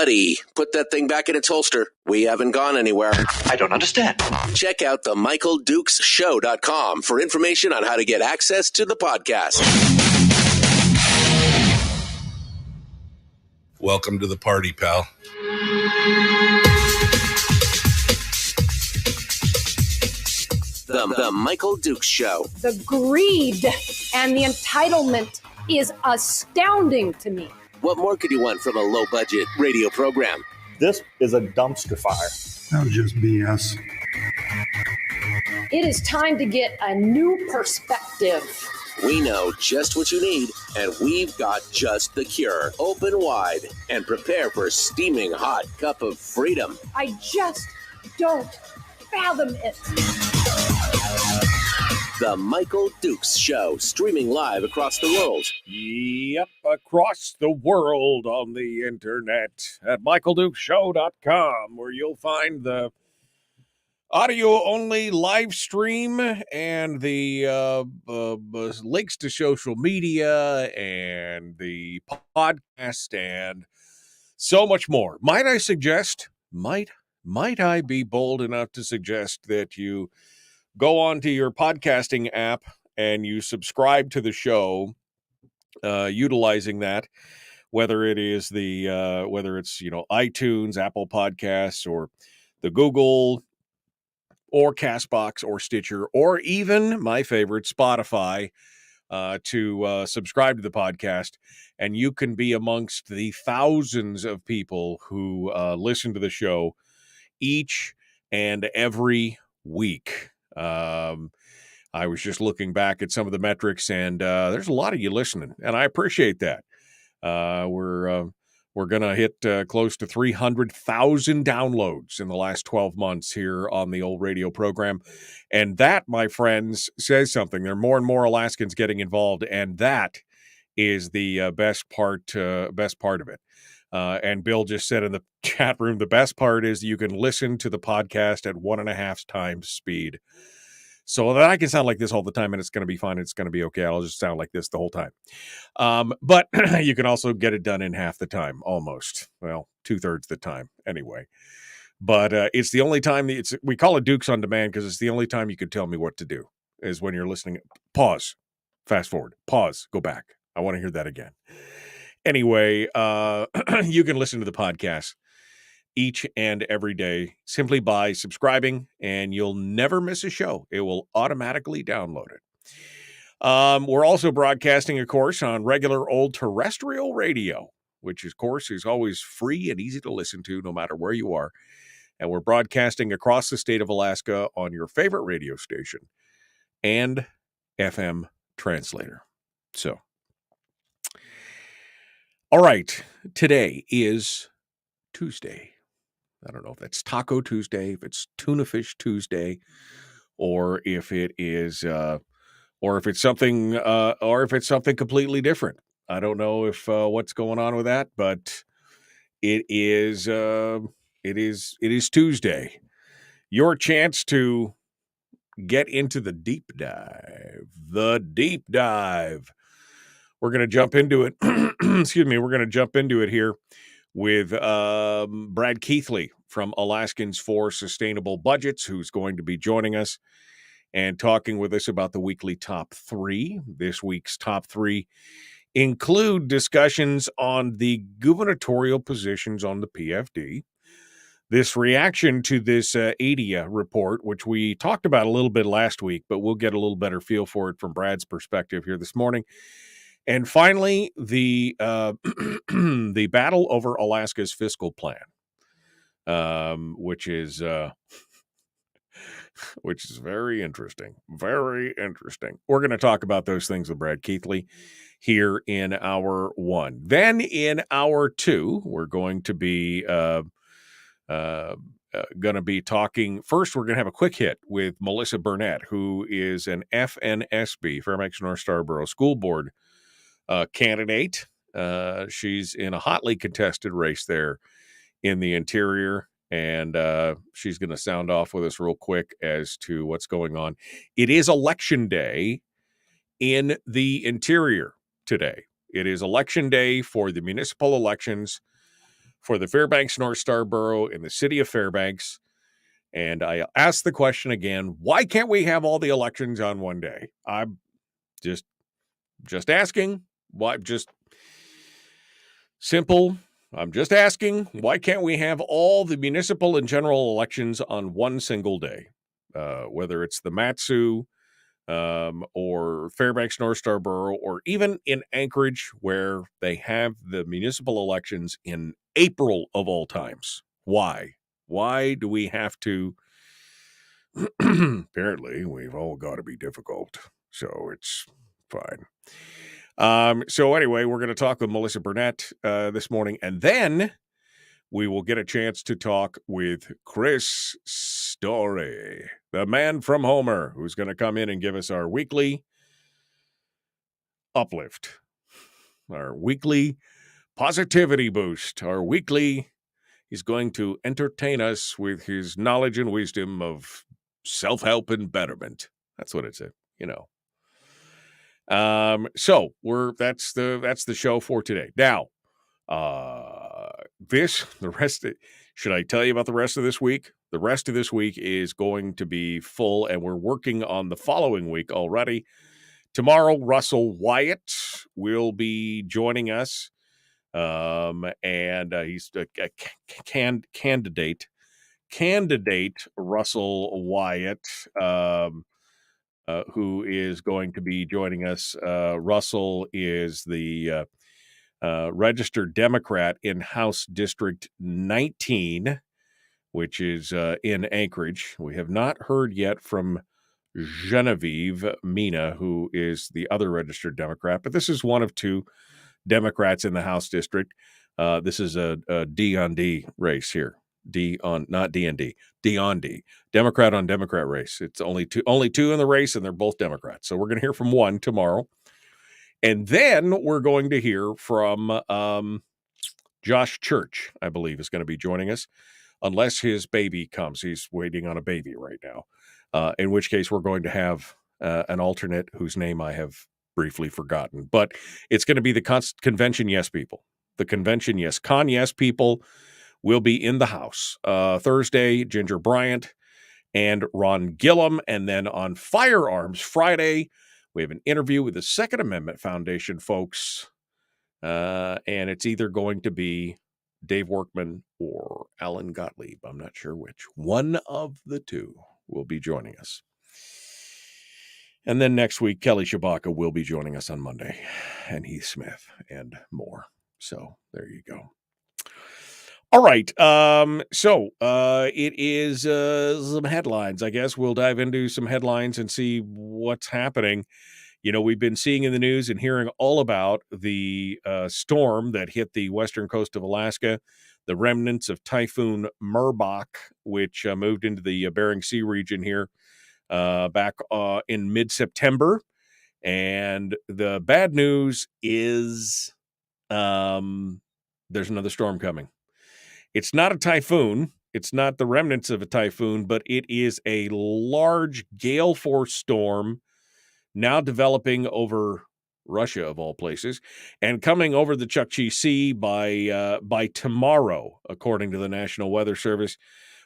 Buddy, put that thing back in its holster. We haven't gone anywhere. I don't understand. Check out the MichaelDukesShow.com for information on how to get access to the podcast. Welcome to the party, pal. The Michael Dukes Show. The greed and the entitlement is astounding to me. What more could you want from a low-budget radio program? This is a dumpster fire. That was just BS. It is time to get a new perspective. We know just what you need, and we've got just the cure. Open wide and prepare for a steaming hot cup of freedom. I just don't fathom it. The Michael Dukes Show, streaming live across the world. Yep, across the world on the internet at MichaelDukesShow.com, where you'll find the audio-only live stream and the links to social media and the podcast and so much more. Might I suggest, might I be bold enough to suggest that you go onto your podcasting app and you subscribe to the show, utilizing that, whether it's iTunes, Apple Podcasts, or the Google, or Castbox, or Stitcher, or even my favorite, Spotify, to subscribe to the podcast, and you can be amongst the thousands of people who listen to the show each and every week. I was just looking back at some of the metrics, and there's a lot of you listening, and I appreciate that. We're going to hit close to 300,000 downloads in the last 12 months here on the old radio program. And that, my friends, says something. There are more and more Alaskans getting involved, and that is the best part of it. And Bill just said in the chat room, the best part is you can listen to the podcast at 1.5 times speed. So that I can sound like this all the time, and it's going to be fine. It's going to be okay. I'll just sound like this the whole time. But you can also get it done in half the time, almost. Well, 2/3 the time, anyway. But it's the only time, we call it Dukes on Demand because it's the only time you can tell me what to do, is when you're listening. Pause, fast forward, pause, go back. I want to hear that again. Anyway, you can listen to the podcast each and every day simply by subscribing, and you'll never miss a show. It will automatically download it. We're also broadcasting, of course, on regular old terrestrial radio, which, of course, is always free and easy to listen to no matter where you are. And we're broadcasting across the state of Alaska on your favorite radio station and FM translator. So, all right, today is Tuesday. I don't know if that's Taco Tuesday, if it's Tuna Fish Tuesday, or if it is, or if it's something completely different. I don't know if what's going on with that, but it is Tuesday. Your chance to get into the deep dive. The deep dive. We're going to jump into it. Excuse me. We're going to jump into it here with Brad Keithley from Alaskans for Sustainable Budgets, who's going to be joining us and talking with us about the weekly top 3. This week's top 3 include discussions on the gubernatorial positions on the PFD, this reaction to this AIDEA report, which we talked about a little bit last week, but we'll get a little better feel for it from Brad's perspective here this morning. And finally, the the battle over Alaska's fiscal plan, which is very interesting. Very interesting. We're going to talk about those things with Brad Keithley here in hour 1. Then in hour 2, we're going to be talking. First, we're going to have a quick hit with Melissa Burnett, who is an FNSB, Fairbanks North Starborough School Board candidate. She's in a hotly contested race there in the interior, and she's going to sound off with us real quick as to what's going on. It is election day in the interior today. It is election day for the municipal elections for the Fairbanks North Star Borough in the city of Fairbanks. And I asked the question again, why can't we have all the elections on one day? I'm just asking. Why? Just simple. I'm just asking, why can't we have all the municipal and general elections on one single day? Whether it's the Matsu or Fairbanks North Star Borough, or even in Anchorage, where they have the municipal elections in April of all times. Why? Why do we have to? Apparently, we've all got to be difficult, so it's fine. So anyway, we're going to talk with Melissa Burnett this morning, and then we will get a chance to talk with Chris Story, the man from Homer, who's going to come in and give us our weekly uplift, our weekly positivity boost, he's going to entertain us with his knowledge and wisdom of self-help and betterment. That's what it's, So that's the show for today. Now, should I tell you about the rest of this week? The rest of this week is going to be full, and we're working on the following week already. Tomorrow, Russell Wyatt will be joining us, and he's a candidate Russell Wyatt, who is going to be joining us. Russell is the registered Democrat in House District 19, which is in Anchorage. We have not heard yet from Genevieve Mina, who is the other registered Democrat, but this is one of two Democrats in the House District. This is a D on D race here. Not D and D, D on D. Democrat on Democrat race. It's only two in the race, and they're both Democrats. So we're going to hear from one tomorrow. And then we're going to hear from Josh Church, I believe, is going to be joining us, unless his baby comes. He's waiting on a baby right now, in which case we're going to have an alternate whose name I have briefly forgotten. But it's going to be the Convention Yes people. The Convention Yes. Con Yes people will be in the House. Thursday, Ginger Bryant and Ron Gillum. And then on Firearms Friday, we have an interview with the Second Amendment Foundation folks, and it's either going to be Dave Workman or Alan Gottlieb. I'm not sure which. One of the two will be joining us. And then next week, Kelly Shabaka will be joining us on Monday, and Heath Smith, and more. So there you go. All right. It is some headlines, I guess. We'll dive into some headlines and see what's happening. We've been seeing in the news and hearing all about the storm that hit the western coast of Alaska, the remnants of Typhoon Merbok, which moved into the Bering Sea region here back in mid-September. And the bad news is there's another storm coming. It's not a typhoon. It's not the remnants of a typhoon, but it is a large gale force storm now developing over Russia, of all places, and coming over the Chukchi Sea by tomorrow, according to the National Weather Service.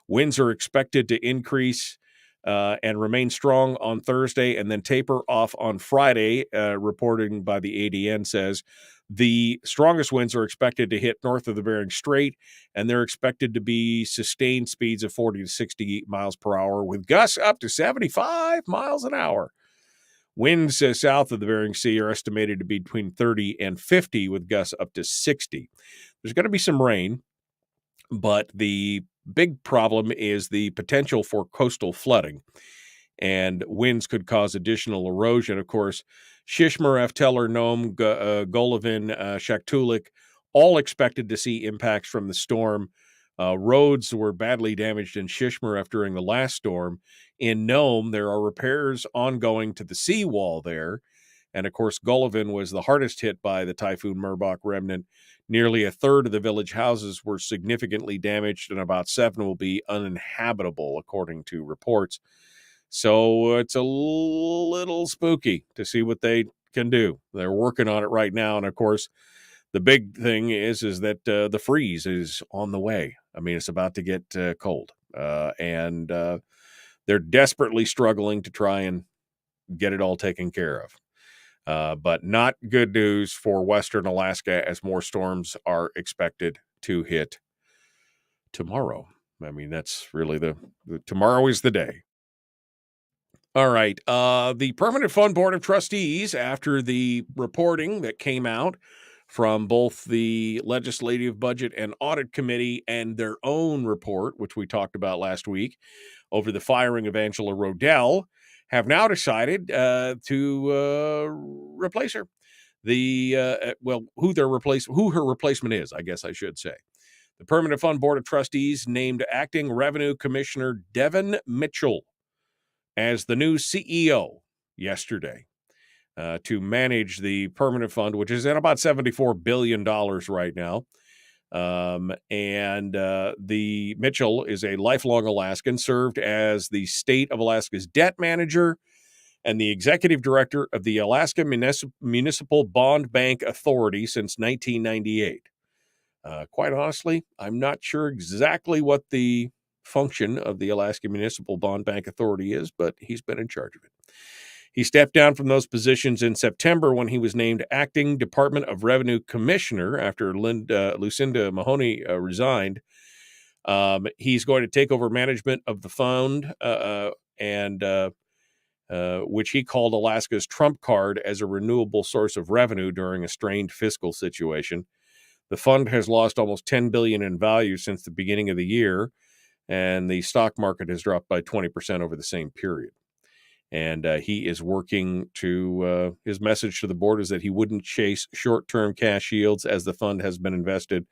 Winds are expected to increase and remain strong on Thursday and then taper off on Friday, reporting by the ADN says. The strongest winds are expected to hit north of the Bering Strait, and they're expected to be sustained speeds of 40 to 60 miles per hour, with gusts up to 75 miles an hour. Winds south of the Bering Sea are estimated to be between 30 and 50, with gusts up to 60. There's going to be some rain, but the big problem is the potential for coastal flooding, and winds could cause additional erosion. Of course, Shishmaref, Teller, Nome, Golovin, Shaktoolik, all expected to see impacts from the storm. Roads were badly damaged in Shishmaref during the last storm. In Nome, there are repairs ongoing to the seawall there. And, of course, Golovin was the hardest hit by the Typhoon Merbok remnant. Nearly a third of the village houses were significantly damaged, and about 7 will be uninhabitable, according to reports. So it's a little spooky to see what they can do. They're working on it right now. And, of course, the big thing is that the freeze is on the way. I mean, it's about to get cold, and they're desperately struggling to try and get it all taken care of. But not good news for Western Alaska, as more storms are expected to hit tomorrow. I mean, that's really tomorrow is the day. All right. The Permanent Fund Board of Trustees, after the reporting that came out from both the Legislative Budget and Audit Committee and their own report, which we talked about last week, over the firing of Angela Rodell, have now decided to replace her. Who her replacement is, I guess I should say. The Permanent Fund Board of Trustees named Acting Revenue Commissioner Devin Mitchell as the new CEO yesterday to manage the permanent fund, which is at about $74 billion right now. The Mitchell is a lifelong Alaskan, served as the state of Alaska's debt manager and the executive director of the Alaska Municipal Bond Bank Authority since 1998. Quite honestly, I'm not sure exactly what the function of the Alaska Municipal Bond Bank Authority is, but he's been in charge of it. He stepped down from those positions in September when he was named acting Department of Revenue Commissioner after Lucinda Mahoney resigned. He's going to take over management of the fund, which he called Alaska's trump card as a renewable source of revenue during a strained fiscal situation. The fund has lost almost $10 billion in value since the beginning of the year, and the stock market has dropped by 20% over the same period. And he is working to his message to the board is that he wouldn't chase short-term cash yields as the fund has been invested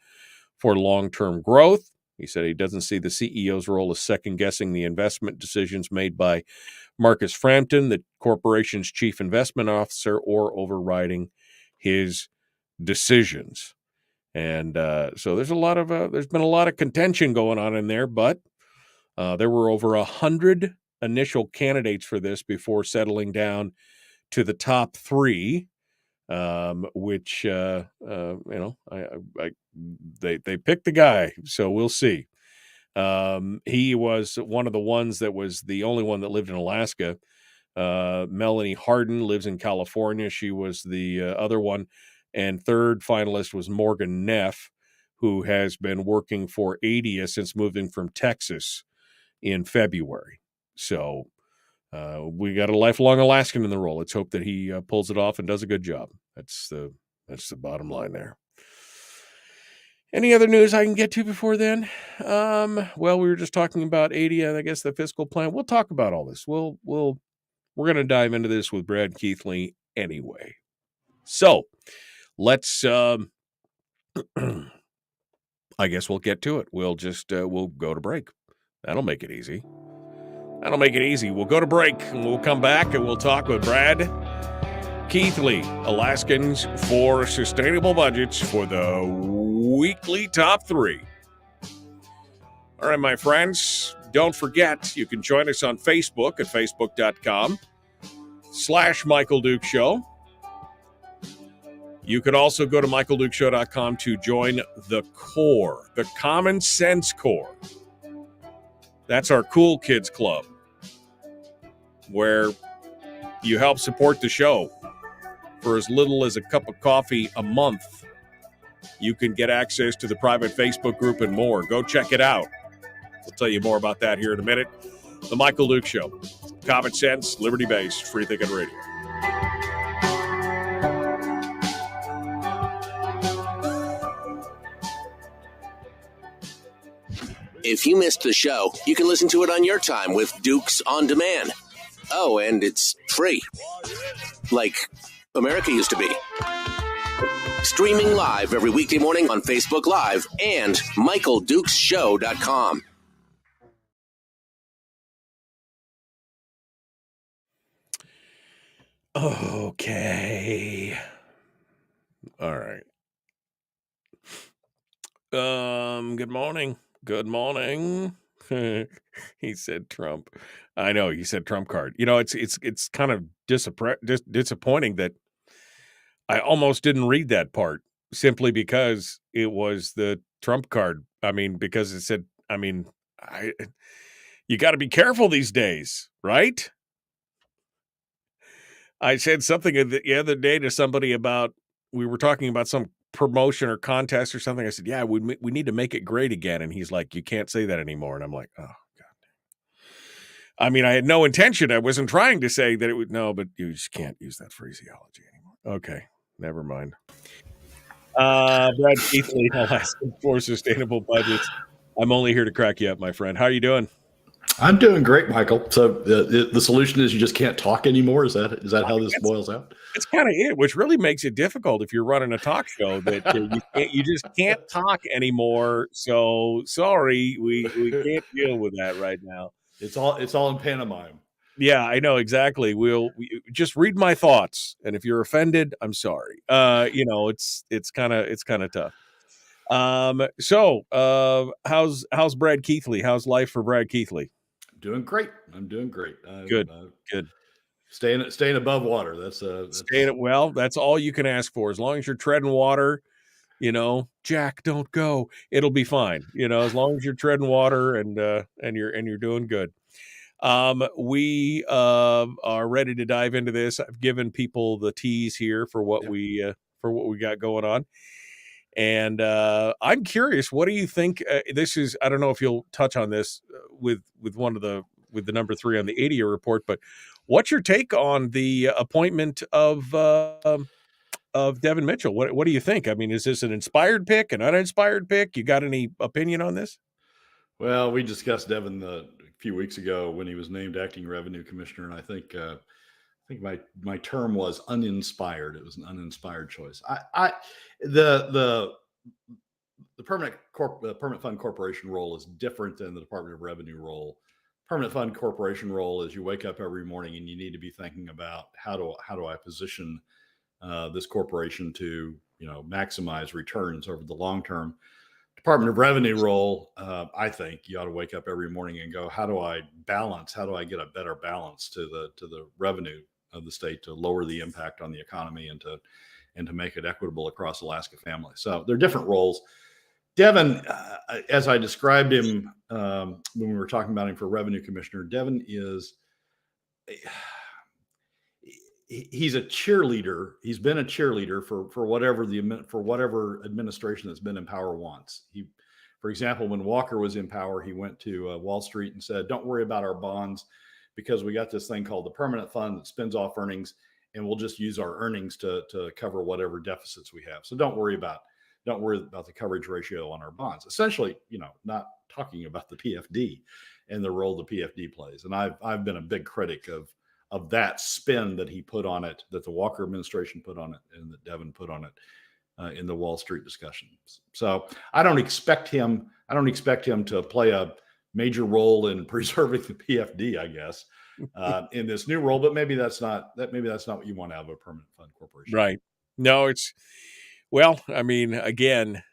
for long-term growth. He said he doesn't see the CEO's role as second-guessing the investment decisions made by Marcus Frampton, the corporation's chief investment officer, or overriding his decisions. And so there's been a lot of contention going on in there, but there were over 100 initial candidates for this before settling down to the top three, which they picked the guy, so we'll see. He was one of the ones that was the only one that lived in Alaska. Melanie Hardin lives in California. She was the other one. And third finalist was Morgan Neff, who has been working for AIDEA since moving from Texas in February. So we got a lifelong Alaskan in the role. Let's hope that he pulls it off and does a good job. That's the bottom line there. Any other news I can get to before then? Well, we were just talking about AIDEA, I guess the fiscal plan. We'll talk about all this. We're going to dive into this with Brad Keithley anyway. So let's, I guess we'll get to it. We'll just, we'll go to break. That'll make it easy. We'll go to break and we'll come back and we'll talk with Brad Keithley, Alaskans for Sustainable Budgets, for the weekly top three. All right, my friends, don't forget, you can join us on Facebook at facebook.com/Michael Duke Show. You can also go to michaeldukeshow.com to join the core, the Common Sense Core. That's our Cool Kids Club, where you help support the show for as little as a cup of coffee a month. You can get access to the private Facebook group and more. Go check it out. We'll tell you more about that here in a minute. The Michael Duke Show. Common sense, liberty-based, free thinking radio. If you missed the show, you can listen to it on your time with Dukes On Demand. Oh, and it's free. Like America used to be. Streaming live every weekday morning on Facebook Live and MichaelDukesShow.com. Okay. All right. Good morning. Good morning. He said Trump. I know, he said Trump card. You know, it's kind of disappointing that I almost didn't read that part. simply because it was the Trump card. I mean, because it said, you got to be careful these days, right? I said something the other day to somebody about, we were talking about some promotion or contest or something. I said, yeah, we need to make it great again. And he's like, you can't say that anymore. And I'm like, oh, God. I mean, I had no intention. I wasn't trying to say that it would, no, but you just can't use that phraseology anymore. Okay, never mind. Brad Keithley, Alaskans for Sustainable Budgets. I'm only here to crack you up, my friend. How are you doing? I'm doing great, Michael. So the solution is you just can't talk anymore. Is that how this boils out? It's kind of it, which really makes it difficult if you're running a talk show that you just can't talk anymore. So sorry, we can't deal with that right now. It's all in pantomime. Yeah, I know exactly. We just read my thoughts, and if you're offended, I'm sorry. It's kind of tough. So how's Brad Keithley? How's life for Brad Keithley? Doing great. I'm doing great. Good. Staying above water. That's well. That's all you can ask for. As long as you're treading water, Jack, don't go. It'll be fine. As long as you're treading water and you're doing good. We are ready to dive into this. I've given people the tease here for what we got going on. And I'm curious, what do you think? This is, I don't know if you'll touch on this with the number 3 on the AIDEA report, but what's your take on the appointment of Devin Mitchell? What do you think? I mean, is this an inspired pick, an uninspired pick? You got any opinion on this? Well, we discussed Devin a few weeks ago when he was named acting revenue commissioner, and I think my term was uninspired. It was an uninspired choice. The permanent fund corporation role is different than the Department of Revenue role. Permanent fund corporation role is you wake up every morning and you need to be thinking about how do I position this corporation to maximize returns over the long term. Department of Revenue role, I think you ought to wake up every morning and go, how do I get a better balance to the revenue of the state to lower the impact on the economy and to make it equitable across Alaska families. So they're different roles. Devin, as I described him when we were talking about him for revenue commissioner, Devin he's a cheerleader. He's been a cheerleader for whatever administration that's been in power wants. For example, when Walker was in power, he went to Wall Street and said, "Don't worry about our bonds because we got this thing called the permanent fund that spins off earnings, and we'll just use our earnings to cover whatever deficits we have. So don't worry about the coverage ratio on our bonds." Essentially, not talking about the PFD and the role the PFD plays. And I've been a big critic of that spin that he put on it, that the Walker administration put on it, and that Devin put on it in the Wall Street discussions. So I don't expect him to play a major role in preserving the PFD, I guess, in this new role. But maybe that's not what you want out of a permanent fund corporation. Right. No, again,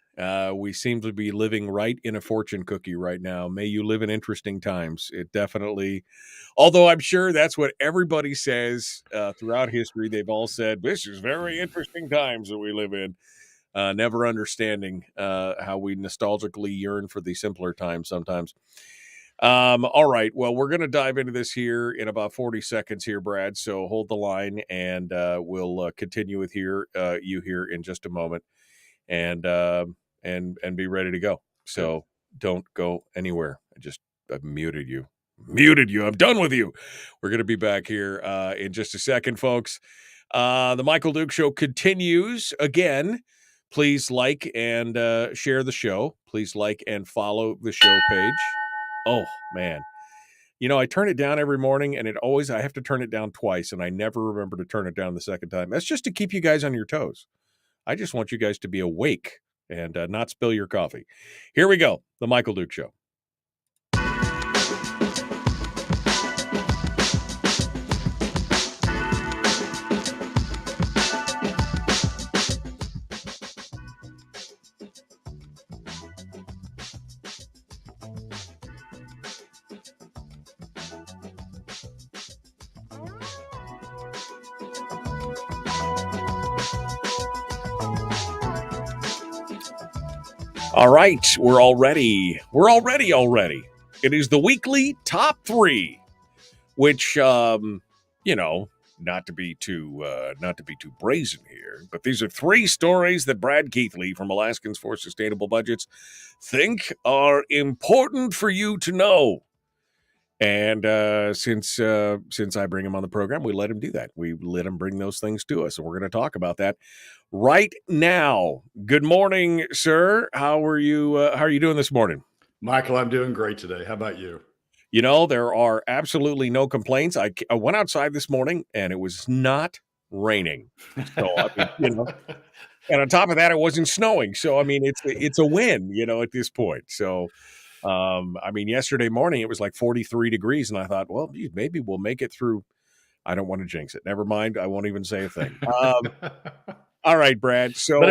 we seem to be living right in a fortune cookie right now. May you live in interesting times. It definitely, although I'm sure that's what everybody says throughout history. They've all said, this is very interesting times that we live in. Never understanding how we nostalgically yearn for the simpler times sometimes. All right. Well, we're going to dive into this here in about 40 seconds here, Brad. So hold the line and we'll continue with you here in just a moment and be ready to go. So don't go anywhere. I've muted you. I'm done with you. We're going to be back here in just a second, folks. The Michael Duke Show continues again. Please like and share the show. Please like and follow the show page. Oh, man. I turn it down every morning, and I have to turn it down twice, and I never remember to turn it down the second time. That's just to keep you guys on your toes. I just want you guys to be awake and not spill your coffee. Here we go. The Michael Duke Show. All right, we're all ready. Already. It is the weekly top 3, which not to be too brazen here, but these are 3 stories that Brad Keithley from Alaskans for Sustainable Budgets think are important for you to know. And since I bring him on the program, we let him do that. We let him bring those things to us, and we're going to talk about that right now. Good morning, sir. How are you? How are you doing this morning? Michael, I'm doing great today. How about you? There are absolutely no complaints. I went outside this morning, and it was not raining. So, and on top of that, it wasn't snowing. So, it's a win, at this point. So, yesterday morning, it was like 43 degrees, and I thought, well, geez, maybe we'll make it through. I don't want to jinx it. Never mind. I won't even say a thing. All right, Brad. So, but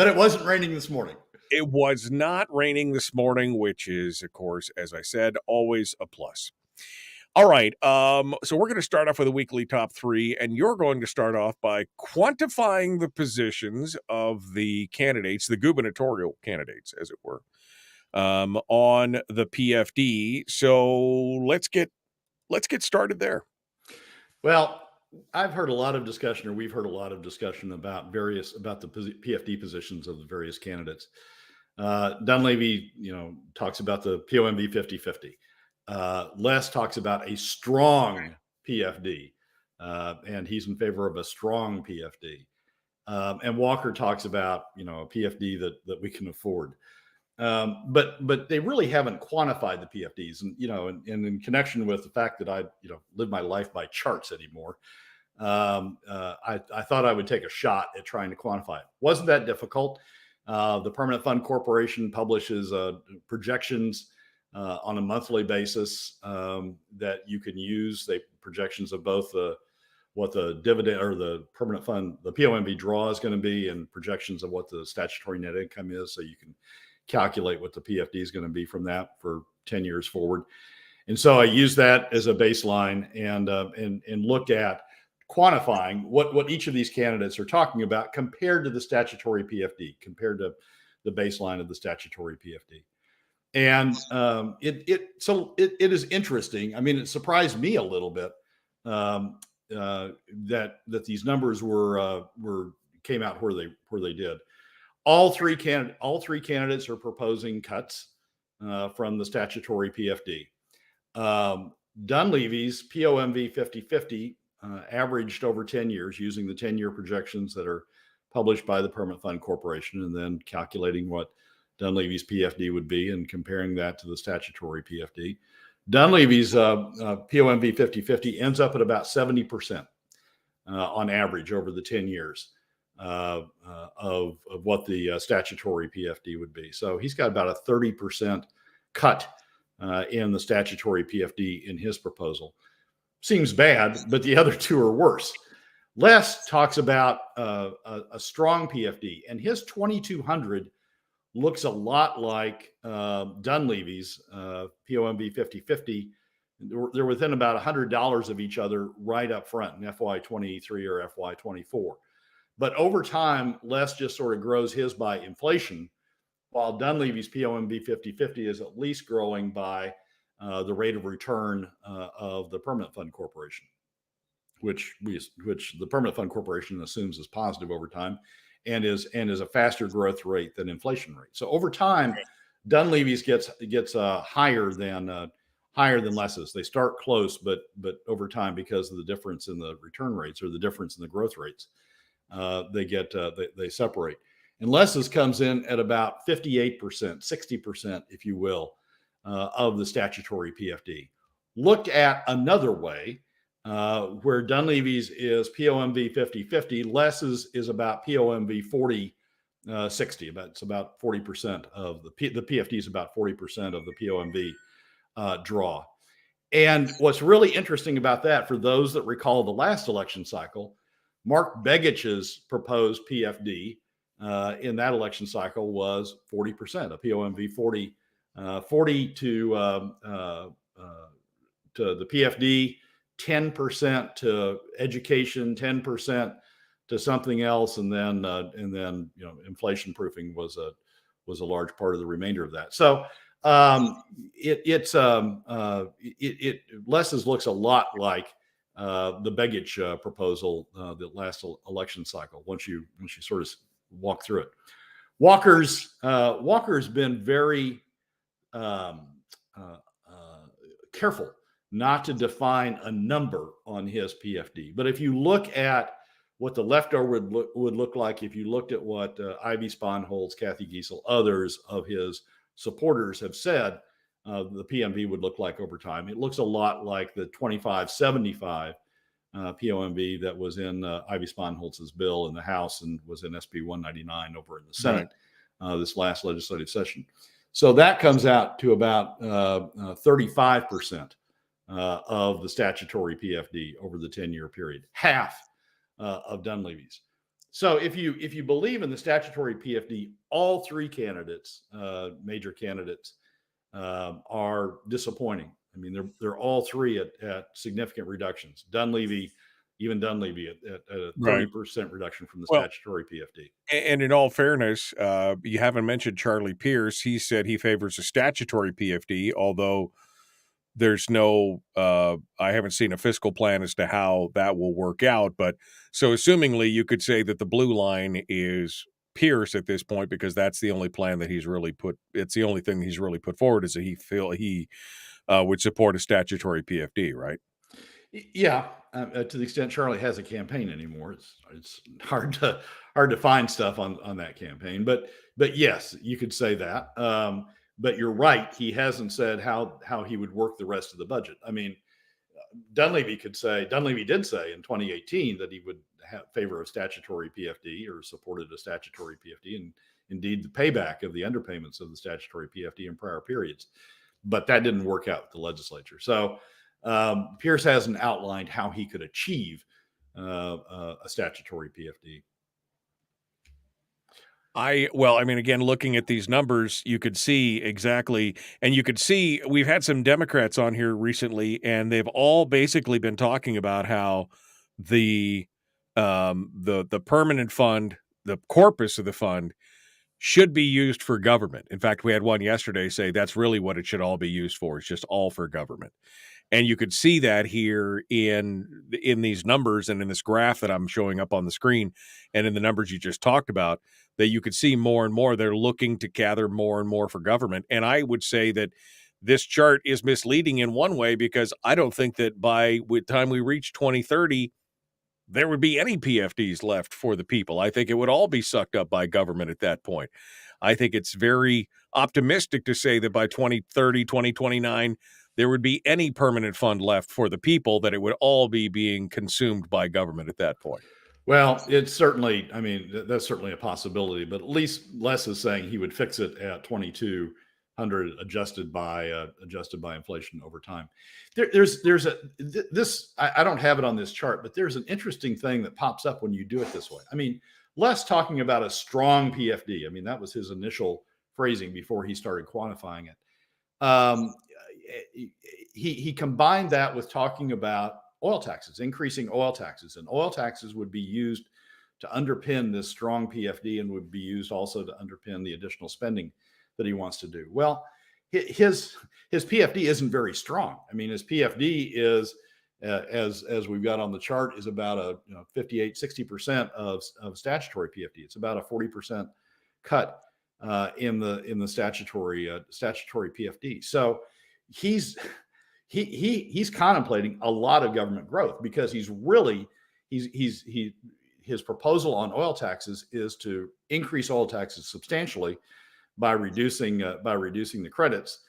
it wasn't raining this morning. It was not raining this morning, which is, of course, as I said, always a plus. All right. So we're going to start off with a weekly top 3, and you're going to start off by quantifying the positions of the candidates, the gubernatorial candidates, as it were, on the PFD. So let's get started there. Well, we've heard a lot of discussion about the PFD positions of the various candidates. Dunleavy, talks about the POMV 50-50. Les talks about a strong PFD, and he's in favor of a strong PFD. And Walker talks about, a PFD that we can afford. But they really haven't quantified the PFDs, and in connection with the fact that I live my life by charts anymore. I thought I would take a shot at trying to quantify it. Wasn't that difficult? The Permanent Fund Corporation publishes projections on a monthly basis that you can use. They projections of both what the dividend or the permanent fund, the POMV draw is going to be, and projections of what the statutory net income is, so you can calculate what the PFD is going to be from that for 10 years forward. And so I use that as a baseline and look at quantifying what each of these candidates are talking about compared to the statutory PFD, compared to the baseline of the statutory PFD. And it is interesting. It surprised me a little bit that these numbers came out where they did. All three candidates are proposing cuts from the statutory PFD. Dunleavy's POMV 50-50 averaged over 10 years using the 10-year projections that are published by the Permanent Fund Corporation, and then calculating what Dunleavy's PFD would be and comparing that to the statutory PFD. Dunleavy's POMV 50-50 ends up at about 70% on average over the 10 years of what the statutory PFD would be. So he's got about a 30% cut in the statutory PFD in his proposal. Seems bad, but the other two are worse. Les talks about a strong PFD, and his 2200 looks a lot like Dunleavy's POMV 50-50. They're within about $100 of each other right up front in FY23 or FY24. But over time, Les just sort of grows his by inflation, while Dunleavy's POMV 50-50 is at least growing by the rate of return of the Permanent Fund Corporation, which the Permanent Fund Corporation assumes is positive over time, and is a faster growth rate than inflation rate. So over time, Dunleavy's gets higher than Les's. They start close, but over time, because of the difference in the return rates or the difference in the growth rates, they separate. And Les's comes in at about 58%, 60%, if you will, of the statutory PFD. Looked at another way, where Dunleavy's is POMV 50-50, Les's is about POMV 40-60. It's about 40% of the PFD is about 40% of the POMV draw. And what's really interesting about that, for those that recall the last election cycle, Mark Begich's proposed PFD in that election cycle was 40%, a POMV 40 to the PFD, 10% to education, 10% to something else, and then inflation proofing was was a large part of the remainder of that. So Les's looks a lot like the Begich proposal that last election cycle. Once you sort of walk through it, Walker's been very careful not to define a number on his PFD. But if you look at what the leftover would look like, if you looked at what Ivy Sponholz, Kathy Giesel, others of his supporters have said the PMV would look like over time, it looks a lot like the 2575 POMV that was in Ivy Sponholz's bill in the House and was in SB 199 over in the Senate this last legislative session. So that comes out to about 35% of the statutory PFD over the 10-year period, half of Dunleavy's. So if you believe in the statutory PFD, all three candidates, major candidates, are disappointing. I mean, they're all three at significant reductions. Dunleavy at a 30% reduction from the statutory PFD. And in all fairness, you haven't mentioned Charlie Pierce. He said he favors a statutory PFD, although there's no, I haven't seen a fiscal plan as to how that will work out. But so assumingly you could say that the blue line is Pierce at this point, because that's the only plan that it's the only thing he's really put forward is that he would support a statutory PFD, right? Yeah, to the extent Charlie has a campaign anymore, it's hard to find stuff on that campaign. But yes, you could say that. But you're right; he hasn't said how he would work the rest of the budget. I mean, Dunleavy did say in 2018 that he would favor a statutory PFD or supported a statutory PFD, and indeed the payback of the underpayments of the statutory PFD in prior periods. But that didn't work out with the legislature. So Pierce hasn't outlined how he could achieve a statutory PFD. Again, looking at these numbers, you could see exactly, and you could see we've had some Democrats on here recently, and they've all basically been talking about how the permanent fund, the corpus of the fund, should be used for government. In fact, we had one yesterday say that's really what it should all be used for. It's just all for government. And you could see that here in these numbers and in this graph that I'm showing up on the screen and in the numbers you just talked about, that you could see more and more they're looking to gather more and more for government. And I would say that this chart is misleading in one way, because I don't think that by the time we reach 2030, there would be any PFDs left for the people. I think it would all be sucked up by government at that point. I think it's very optimistic to say that by 2030, 2029, there would be any permanent fund left for the people, that it would all be being consumed by government at that point. Well, it's certainly, I mean, that's certainly a possibility, but at least Les is saying he would fix it at 2,200 adjusted by inflation over time. I don't have it on this chart, but there's an interesting thing that pops up when you do it this way. I mean, Les talking about a strong PFD. I mean, that was his initial phrasing before he started quantifying it. He combined that with talking about oil taxes, increasing oil taxes, and oil taxes would be used to underpin this strong PFD and would be used also to underpin the additional spending that he wants to do. Well, his PFD isn't very strong. I mean, his PFD is, as we've got on the chart, is about 58-60% of statutory PFD. It's about a 40% cut in the statutory PFD. So he's contemplating a lot of government growth, because his proposal on oil taxes is to increase oil taxes substantially by reducing the credits.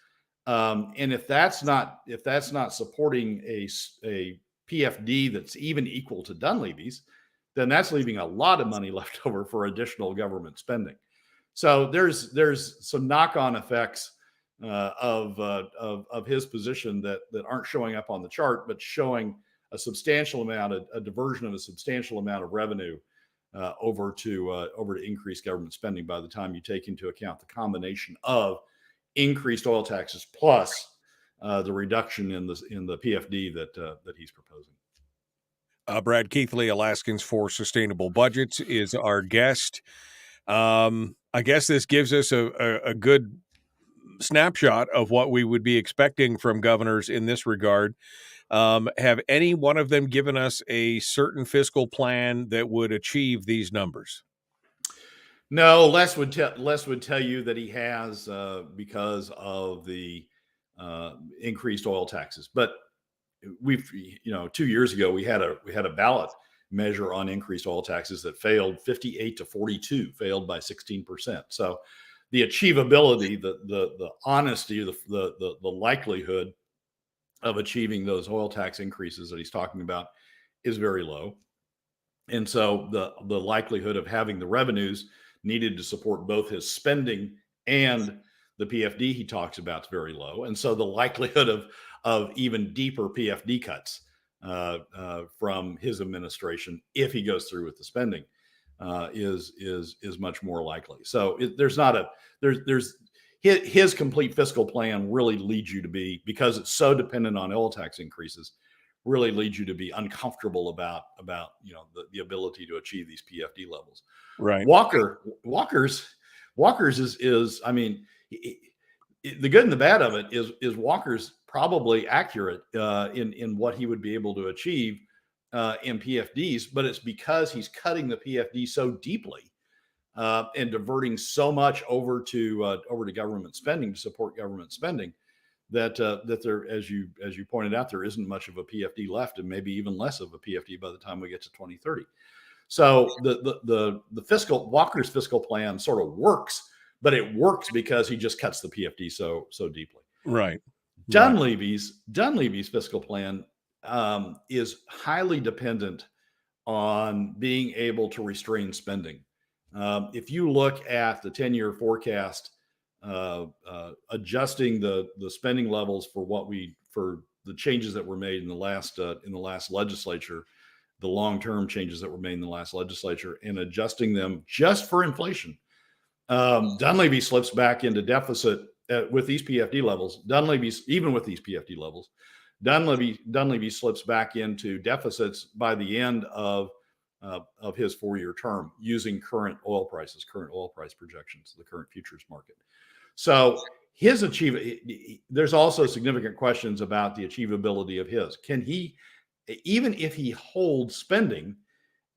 And if that's not supporting a PFD that's even equal to Dunleavy's, then that's leaving a lot of money left over for additional government spending. So there's some knock-on effects of his position that aren't showing up on the chart, but showing a diversion of a substantial amount of revenue over to increase government spending by the time you take into account the combination of increased oil taxes plus the reduction in the PFD that he's proposing. Brad Keithley, Alaskans for Sustainable Budgets, is our guest. I guess this gives us a good snapshot of what we would be expecting from governors in this regard. Have any one of them given us a certain fiscal plan that would achieve these numbers? No, Les would tell you that he has because of the increased oil taxes. But 2 years ago we had a ballot measure on increased oil taxes that failed 58 to 42, failed by 16%. So the achievability, the honesty, the likelihood of achieving those oil tax increases that he's talking about is very low. And so the likelihood of having the revenues needed to support both his spending and the PFD he talks about is very low. And so the likelihood of even deeper PFD cuts from his administration, if he goes through with the spending, is much more likely. So there's his complete fiscal plan really leads you to be, because it's so dependent on oil tax increases, really leads you to be uncomfortable about the ability to achieve these PFD levels. Right. Walker's is I mean, the good and the bad of it is Walker's probably accurate in what he would be able to achieve in PFDs, but it's because he's cutting the PFD so deeply and diverting so much over to government spending, to support government spending, that there, as you pointed out, there isn't much of a PFD left, and maybe even less of a PFD by the time we get to 2030. So the Walker's fiscal plan sort of works, but it works because he just cuts the PFD so deeply. Right. Dunleavy's fiscal plan is highly dependent on being able to restrain spending. If you look at the 10-year forecast, adjusting the spending levels for the changes that were made in the last legislature, the long-term changes that were made in the last legislature, and adjusting them just for inflation, Dunleavy slips back into deficit with these PFD levels. Dunleavy slips back into deficits by the end of his 4-year term, using current oil price projections, the current futures market. So there's also significant questions about the achievability of his. Can he, even if he holds spending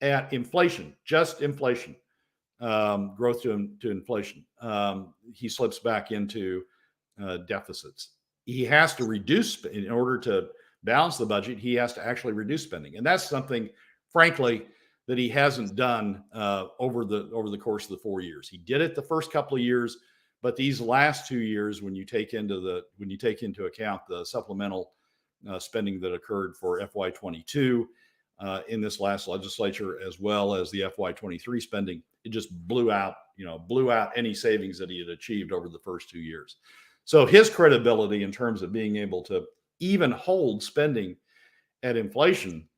at inflation, just inflation, growth to inflation, he slips back into deficits. He has to reduce, in order to balance the budget, he has to actually reduce spending. And that's something, frankly, that he hasn't done over the course of the 4 years. He did it the first couple of years, but these last 2 years, when you take into account the supplemental spending that occurred for FY22 in this last legislature, as well as the FY23 spending, it just blew out any savings that he had achieved over the first 2 years. So his credibility in terms of being able to even hold spending at inflation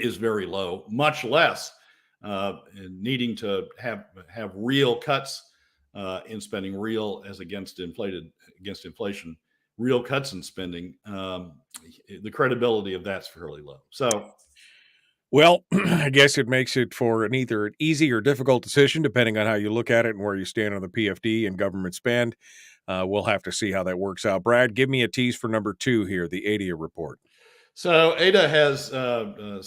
is very low, much less needing to have real cuts in spending, real as against inflation, real cuts in spending. The credibility of that's fairly low. So, well, I guess it makes it for either an easy or difficult decision, depending on how you look at it and where you stand on the PFD and government spend. We'll have to see how that works out. Brad, give me a tease for number 2 here, the AIDEA report. So AIDEA has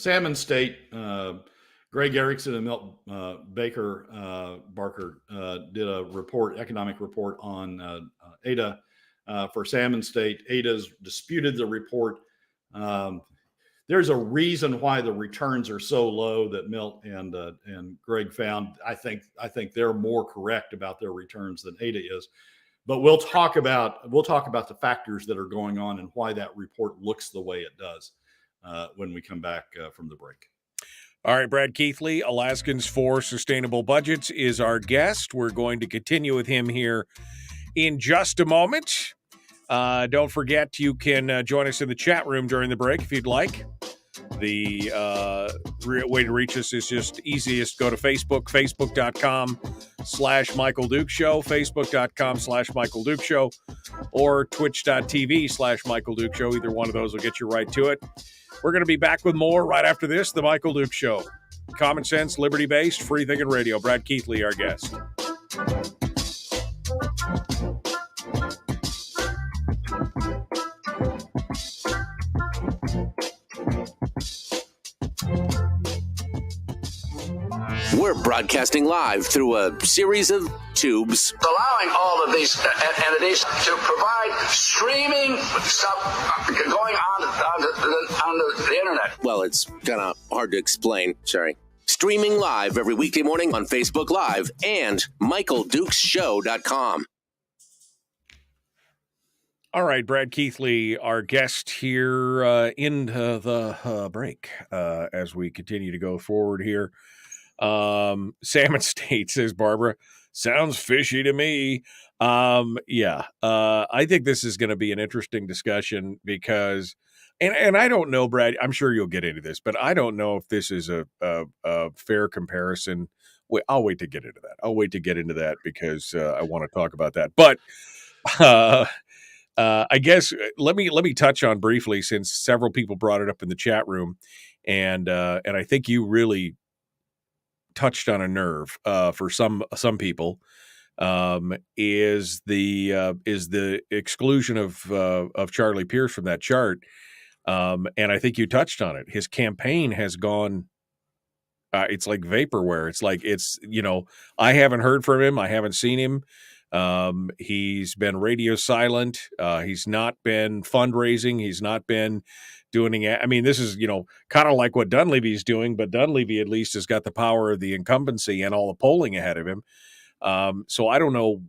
Salmon State. Greg Erickson and Milt Barker did a economic report on AIDEA for Salmon State. AIDEA's disputed the report. There's a reason why the returns are so low that Milt and Greg found. I think they're more correct about their returns than AIDEA is. But we'll talk about the factors that are going on and why that report looks the way it does when we come back from the break. All right, Brad Keithley, Alaskans for Sustainable Budgets, is our guest. We're going to continue with him here in just a moment. Don't forget, you can join us in the chat room during the break if you'd like. The way to reach us is just easiest. Go to Facebook, facebook.com/Michael Duke Show, facebook.com/Michael Duke Show, or twitch.tv/Michael Duke Show. Either one of those will get you right to it. We're going to be back with more right after this, The Michael Duke Show. Common sense, liberty-based, free-thinking radio. Brad Keithley, our guest. We're broadcasting live through a series of tubes, allowing all of these entities to provide streaming stuff going on the internet. Well, it's kind of hard to explain. Sorry. Streaming live every weekday morning on Facebook Live and MichaelDukesShow.com. All right, Brad Keithley, our guest here in the break as we continue to go forward here. Salmon State, says Barbara, sounds fishy to me. I think this is going to be an interesting discussion because, and I don't know, Brad, I'm sure you'll get into this, but I don't know if this is a fair comparison. I'll wait to get into that. Because I want to talk about that. But I guess let me touch on briefly, since several people brought it up in the chat room, and I think you really touched on a nerve for some people, is the exclusion of Charlie Pierce from that chart, and I think you touched on it. His campaign has gone. It's like vaporware. It's like I haven't heard from him. I haven't seen him. He's been radio silent. He's not been fundraising. He's not been doing. I mean, this is, kind of like what Dunleavy's doing, but Dunleavy at least has got the power of the incumbency and all the polling ahead of him. So I don't know.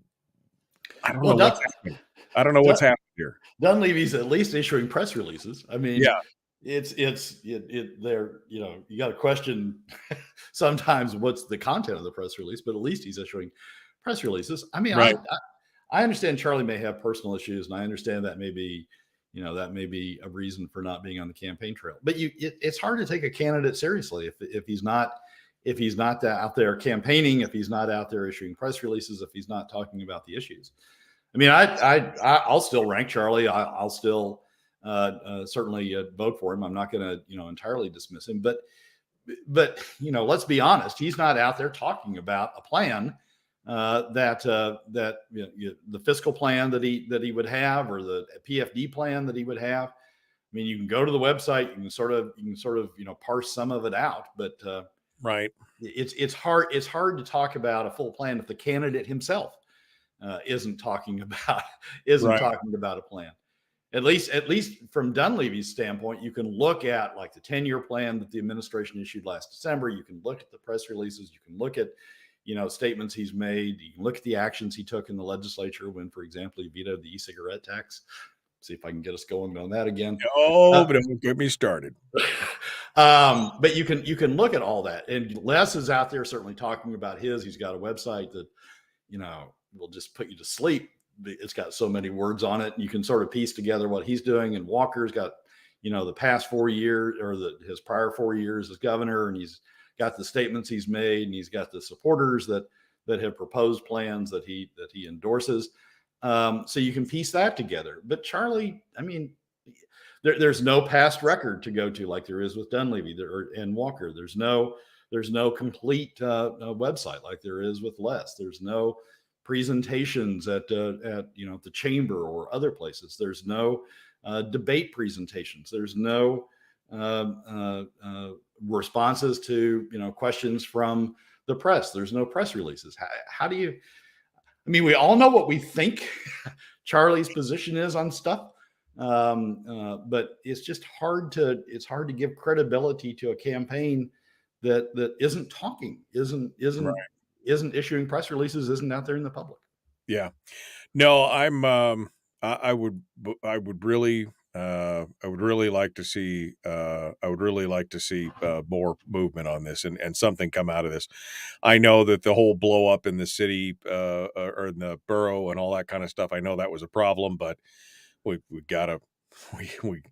What's happening. I don't know what's happening here. Dunleavy's at least issuing press releases. I mean, yeah. They're, you got to question sometimes what's the content of the press release, but at least he's issuing press releases. I mean, right. I understand Charlie may have personal issues, and I understand that may be a reason for not being on the campaign trail. But it's hard to take a candidate seriously if he's not out there campaigning, if he's not out there issuing press releases, if he's not talking about the issues. I mean, I'll still rank Charlie. I'll still certainly vote for him. I'm not going to entirely dismiss him, but let's be honest. He's not out there talking about a plan that the fiscal plan that he would have, or the PFD plan that he would have. I mean, you can go to the website, you can sort of parse some of it out, but right. It's hard to talk about a full plan if the candidate himself isn't talking about a plan. At least from Dunleavy's standpoint, you can look at like the 10-year plan that the administration issued last December. You can look at the press releases. You can look at, statements he's made. You can look at the actions he took in the legislature when, for example, he vetoed the e-cigarette tax. See if I can get us going on that again. Oh, but don't get me started. But you can look at all that. And Les is out there certainly talking about he's got a website that, will just put you to sleep. It's got so many words on it, and you can sort of piece together what he's doing. And Walker's got, the past 4 years, or his prior 4 years as governor, and he's got the statements he's made, and he's got the supporters that have proposed plans that he endorses. So you can piece that together. But Charlie, I mean, there's no past record to go to like there is with Dunleavy and Walker. There's no complete website like there is with Les. There's no presentations at the chamber or other places. There's no debate presentations. There's no responses to questions from the press. There's no press releases. How do you? I mean, we all know what we think Charlie's position is on stuff, but it's just hard to give credibility to a campaign that isn't talking, isn't issuing press releases, isn't out there in the public. Yeah, no, I would really like to see more movement on this and something come out of this. I know that the whole blow up in the city or in the borough and all that kind of stuff, I know that was a problem, but we gotta keep moving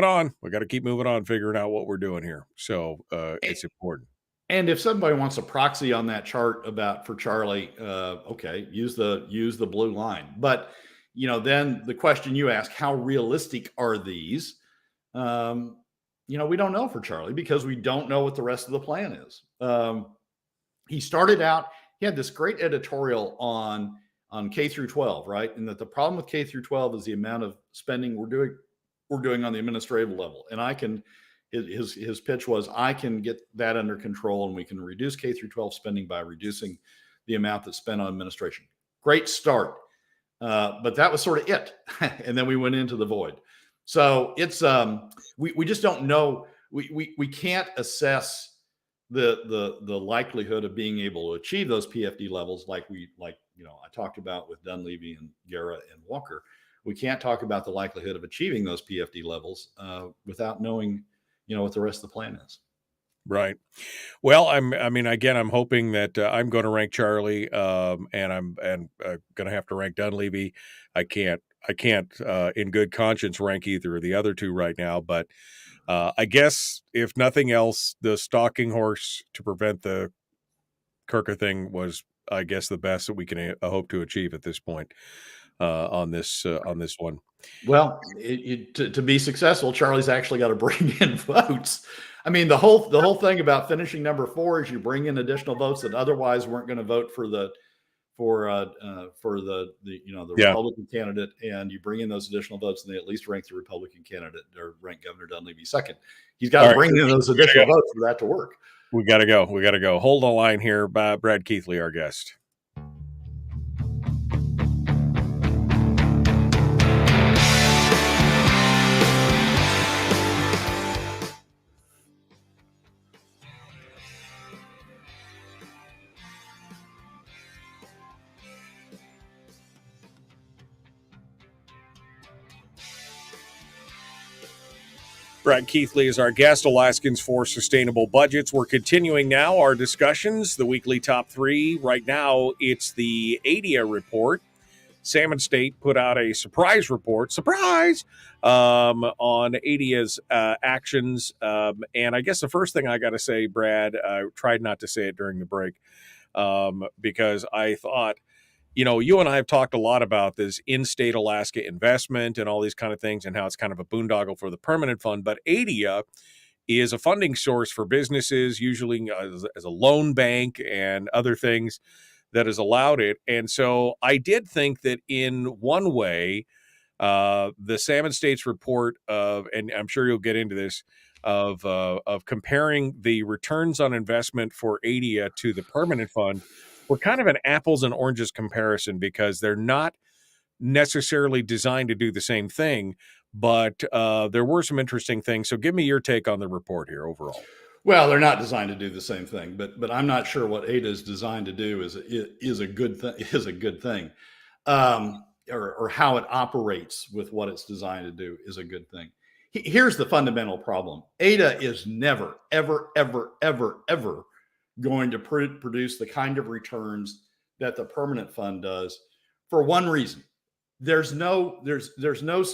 on. We gotta keep moving on, figuring out what we're doing here. So it's important. And if somebody wants a proxy on that chart for Charlie, okay, use the blue line. But then the question you ask, how realistic are these? we don't know for Charlie because we don't know what the rest of the plan is. He started out, he had this great editorial on K through 12, right? And that the problem with K through 12 is the amount of spending we're doing on the administrative level. And his pitch was, I can get that under control and we can reduce K through 12 spending by reducing the amount that's spent on administration. Great start. But that was sort of it. And then we went into the void. So it's, we just don't know. We can't assess the likelihood of being able to achieve those PFD levels like I talked about with Dunleavy and Guerra and Walker. We can't talk about the likelihood of achieving those PFD levels without knowing, what the rest of the plan is. Right. Well, I'm hoping that I'm going to rank Charlie, and I'm going to have to rank Dunleavy. I can't in good conscience rank either of the other two right now, but I guess if nothing else, the stalking horse to prevent the Kirker thing was, I guess, the best that we can hope to achieve at this point on this one. Well, to be successful, Charlie's actually got to bring in votes. I mean, the whole thing about finishing number 4 is you bring in additional votes that otherwise weren't going to vote for the Republican candidate, and you bring in those additional votes, and they at least rank the Republican candidate or rank Governor Dunleavy second. He's got to bring in those additional votes for that to work. We got to go. Hold the line here. Brad Keithley, our guest. Brad Keithley is our guest, Alaskans for Sustainable Budgets. We're continuing now our discussions, the weekly top 3. Right now, it's the AIDEA report. Salmon State put out a surprise report, on AIDEA's actions. And I guess the first thing I got to say, Brad, I tried not to say it during the break because I thought, you and I have talked a lot about this in-state Alaska investment and all these kind of things and how it's kind of a boondoggle for the permanent fund. But AIDEA is a funding source for businesses, usually as a loan bank and other things that has allowed it. And so I did think that in one way, the Salmon State's report and I'm sure you'll get into this, of comparing the returns on investment for AIDEA to the permanent fund, we're kind of an apples and oranges comparison because they're not necessarily designed to do the same thing, but there were some interesting things. So give me your take on the report here overall. Well, they're not designed to do the same thing, but I'm not sure what AIDEA is designed to do is a good thing, or how it operates with what it's designed to do is a good thing. Here's the fundamental problem: AIDEA is never, ever, ever, ever, ever going to produce the kind of returns that the permanent fund does, for one reason. There's no,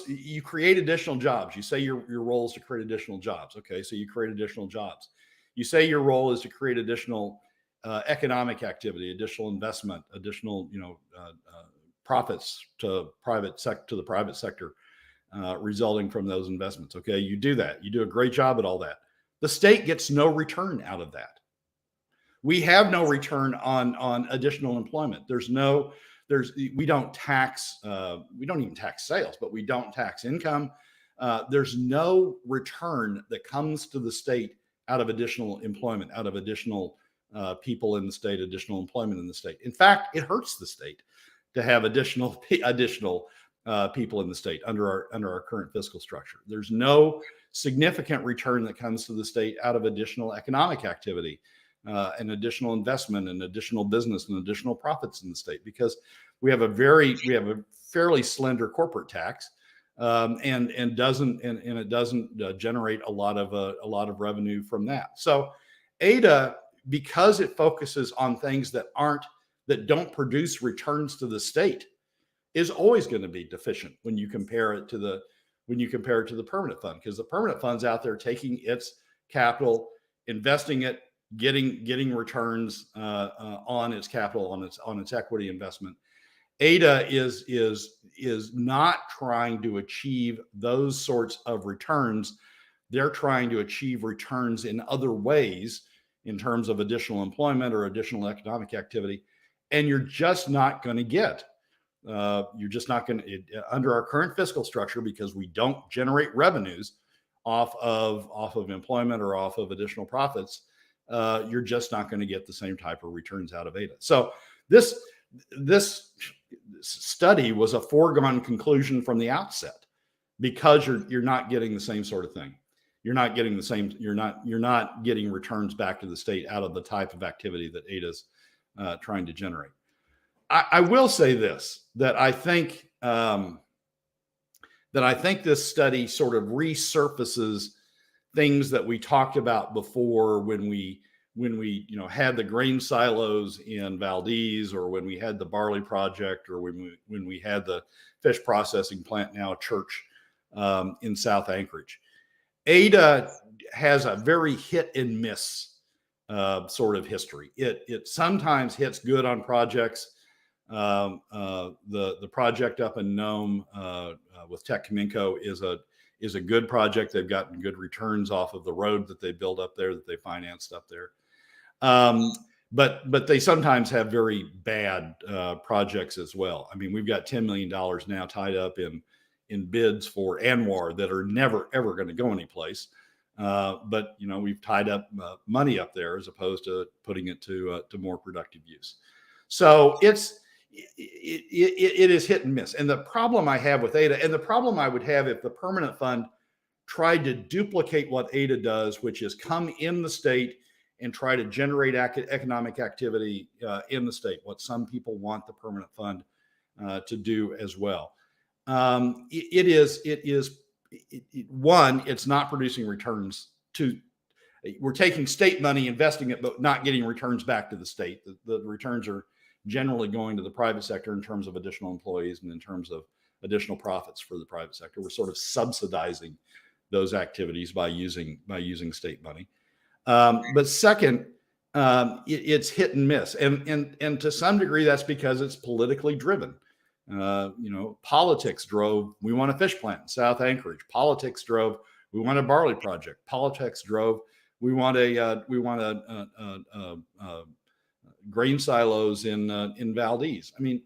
you create additional jobs. You say your role is to create additional jobs. Okay. So you create additional jobs. You say your role is to create additional economic activity, additional investment, additional, profits to the private sector resulting from those investments. Okay. You do that. You do a great job at all that. The state gets no return out of that. We have no return on additional employment. We don't even tax sales, but we don't tax income. There's no return that comes to the state out of additional employment, out of additional people in the state, additional employment in the state. In fact, it hurts the state to have additional people in the state under our current fiscal structure. There's no significant return that comes to the state out of additional economic activity. And additional investment and additional business and additional profits in the state, because we have a fairly slender corporate tax, and it doesn't generate a lot of revenue from that. So AIDEA, because it focuses on things that don't produce returns to the state, is always going to be deficient when you compare it to the permanent fund, because the permanent fund's out there taking its capital, investing it, getting returns on its capital, on its equity investment. AIDEA is not trying to achieve those sorts of returns they're trying to achieve returns in other ways in terms of additional employment or additional economic activity. And you're just not going to get, you're just not going to, under our current fiscal structure, because we don't generate revenues off of employment or off of additional profits, you're just not going to get the same type of returns out of AIDEA. So this study was a foregone conclusion from the outset, because you're not getting the same sort of thing. You're not getting the same. You're not getting returns back to the state out of the type of activity that AIDEA's trying to generate. I will say this, that I think this study sort of resurfaces things that we talked about before when we had the grain silos in Valdez, or when we had the barley project, or when we had the fish processing plant, now a church, in South Anchorage. AIDEA has a very hit and miss sort of history. It sometimes hits good on projects. The project up in Nome with Tech Cominco is a good project. They've gotten good returns off of the road that they built up there, that they financed up there. But they sometimes have very bad projects as well. I mean, we've got $10 million now tied up in bids for ANWR that are never ever going to go anyplace. But we've tied up money up there as opposed to putting it to more productive use. So it is hit and miss. And the problem I have with AIDEA, and the problem I would have if the permanent fund tried to duplicate what AIDEA does, which is come in the state and try to generate economic activity in the state, what some people want the permanent fund to do as well. It's not producing returns. We're taking state money, investing it, but not getting returns back to the state. The returns are generally going to the private sector in terms of additional employees and in terms of additional profits for the private sector. We're sort of subsidizing those activities by using state money. But second, it's hit and miss, and to some degree that's because it's politically driven. Politics drove, we want a fish plant in South Anchorage. Politics drove, we want a barley project. Politics drove, we want a grain silos in Valdez. I mean,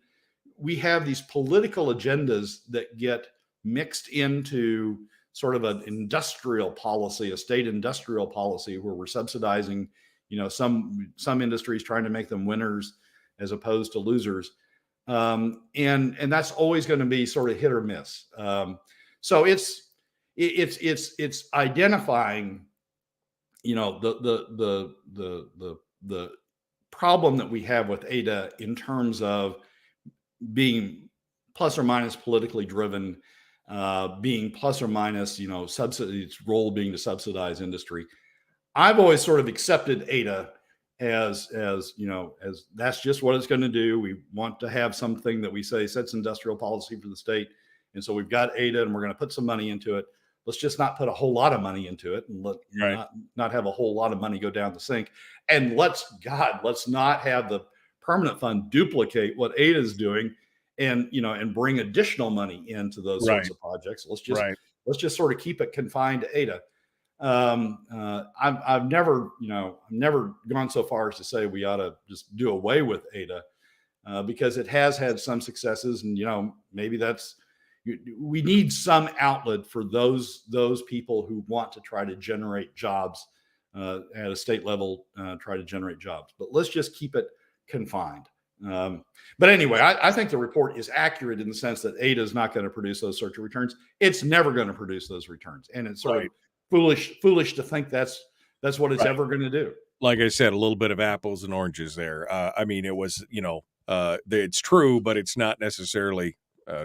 we have these political agendas that get mixed into sort of an industrial policy, a state industrial policy, where we're subsidizing, some industries, trying to make them winners as opposed to losers. And that's always going to be sort of hit or miss. So it's identifying, the problem that we have with AIDEA in terms of being plus or minus politically driven, being plus or minus, its role being to subsidize industry. I've always sort of accepted AIDEA as that's just what it's going to do. We want to have something that we say sets industrial policy for the state. And so we've got AIDEA and we're going to put some money into it. Let's just not put a whole lot of money into it, and not have a whole lot of money go down the sink. And let's not have the permanent fund duplicate what AIDEA is doing and bring additional money into those sorts of projects. Let's just sort of keep it confined to AIDEA. I've never gone so far as to say we ought to just do away with AIDEA, because it has had some successes, and maybe we need some outlet for those people who want to try to generate jobs at a state level, try to generate jobs. But let's just keep it confined. But anyway, I think the report is accurate in the sense that AIDEA is not going to produce those sorts of returns. It's never going to produce those returns, and it's sort of foolish to think that's what it's ever going to do. Like I said, a little bit of apples and oranges there. I mean, it was, it's true, but it's not necessarily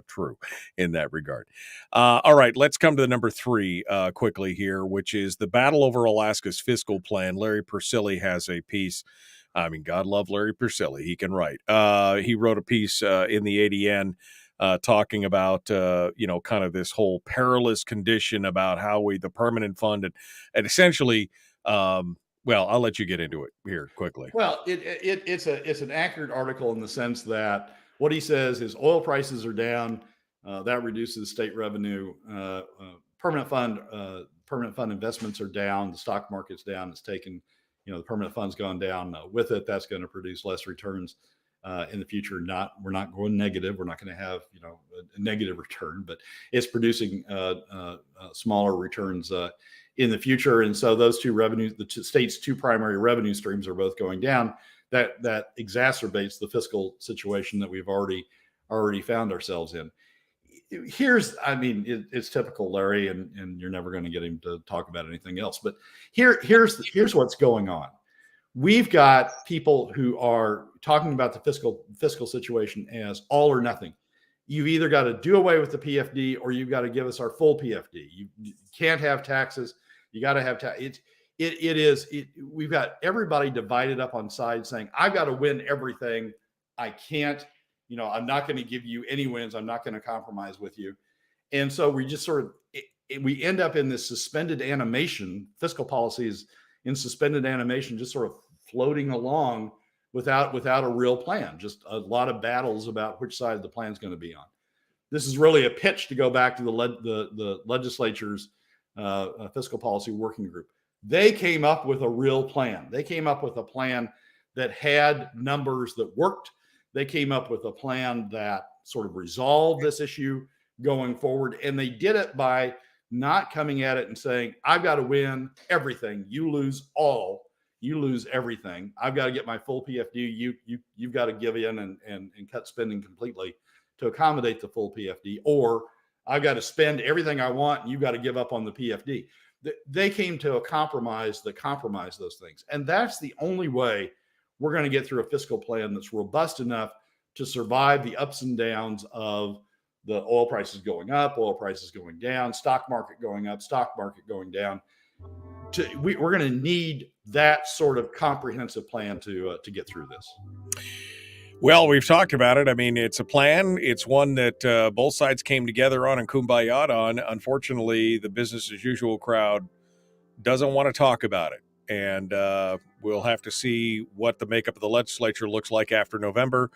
true in that regard. All right, let's come to the number 3 quickly here, which is the battle over Alaska's fiscal plan. Larry Persily has a piece. I mean, God love Larry Persily. He can write. He wrote a piece in the ADN talking about, kind of this whole perilous condition about how the permanent fund and essentially, well, I'll let you get into it here quickly. Well, it's an accurate article in the sense that what he says is oil prices are down. That reduces state revenue. Permanent fund permanent fund investments are down. The stock market's down. It's taken, the permanent fund's gone down with it. That's going to produce less returns in the future. We're not going negative. We're not going to have, a negative return, but it's producing smaller returns in the future. And so those two revenues, the state's two primary revenue streams are both going down. That exacerbates the fiscal situation that we've already found ourselves in. It's typical Larry, and you're never going to get him to talk about anything else. But here's what's going on. We've got people who are talking about the fiscal situation as all or nothing. You've either got to do away with the PFD or you've got to give us our full PFD. You can't have taxes. You got to have we've got everybody divided up on sides saying, I've got to win everything. I can't, I'm not going to give you any wins. I'm not going to compromise with you. And so we just we end up in this suspended animation. Fiscal policy is in suspended animation, just sort of floating along without a real plan, just a lot of battles about which side the plan is going to be on. This is really a pitch to go back to the legislature's fiscal policy working group. They came up with a real plan. They came up with a plan that had numbers that worked. They came up with a plan that sort of resolved this issue going forward. And they did it by not coming at it and saying, I've got to win everything. You lose all. You lose everything. I've got to get my full PFD. You've got to give in and cut spending completely to accommodate the full PFD, or I've got to spend everything I want and you've got to give up on the PFD. They came to a compromise that compromised those things. And that's the only way we're going to get through a fiscal plan that's robust enough to survive the ups and downs of the oil prices going up, oil prices going down, stock market going up, stock market going down. We're going to need that sort of comprehensive plan to get through this. Well, we've talked about it. I mean, it's a plan. It's one that both sides came together on and kumbaya'd on. Unfortunately, the business as usual crowd doesn't want to talk about it. And we'll have to see what the makeup of the legislature looks like after November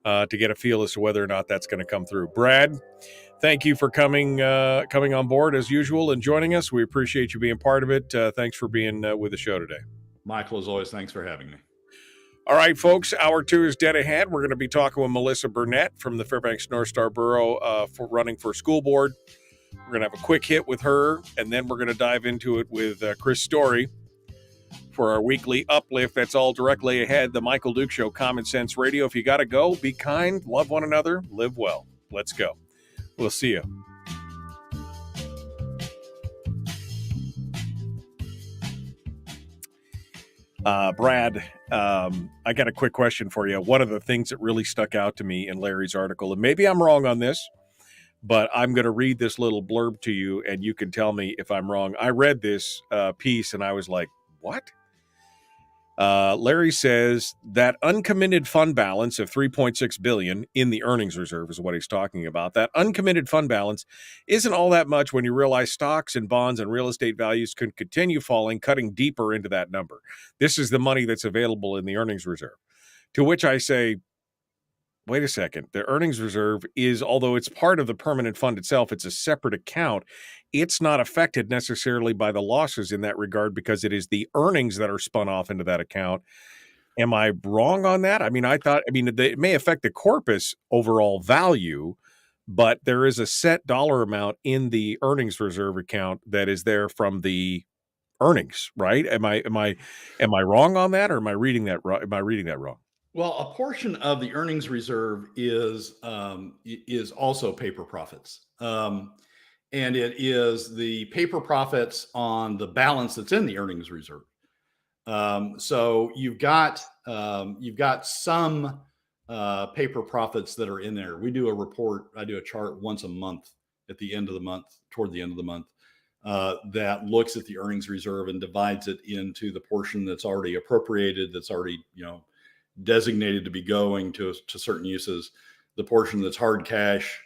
to get a feel as to whether or not that's going to come through. Brad, thank you for coming on board as usual and joining us. We appreciate you being part of it. Thanks for being with the show today. Michael, as always, thanks for having me. All right, folks, hour 2 is dead ahead. We're going to be talking with Melissa Burnett from the Fairbanks North Star Borough for running for school board. We're going to have a quick hit with her, and then we're going to dive into it with Chris Story for our weekly uplift. That's all directly ahead. The Michael Duke Show, Common Sense Radio. If you got to go, be kind, love one another, live well. Let's go. We'll see you. Brad, I got a quick question for you. One of the things that really stuck out to me in Larry's article, and maybe I'm wrong on this, but I'm going to read this little blurb to you, and you can tell me if I'm wrong. I read this piece, and I was like, what? Larry says that uncommitted fund balance of $3.6 billion in the earnings reserve is what he's talking about. That uncommitted fund balance isn't all that much when you realize stocks and bonds and real estate values could continue falling, cutting deeper into that number. This is the money that's available in the earnings reserve. To which I say, wait a second. The earnings reserve is, although it's part of the permanent fund itself, it's a separate account. It's not affected necessarily by the losses in that regard because it is the earnings that are spun off into that account. Am I wrong on that? I mean, it may affect the corpus overall value, but there is a set dollar amount in the earnings reserve account that is there from the earnings, right? Am I wrong on that, or am I reading that wrong? Well, a portion of the earnings reserve is also paper profits. And it is the paper profits on the balance that's in the earnings reserve. So you've got some paper profits that are in there. We do a report. I do a chart once a month at the end of the month, toward the end of the month, that looks at the earnings reserve and divides it into the portion that's already appropriated, that's already, designated to be going to certain uses, the portion that's hard cash,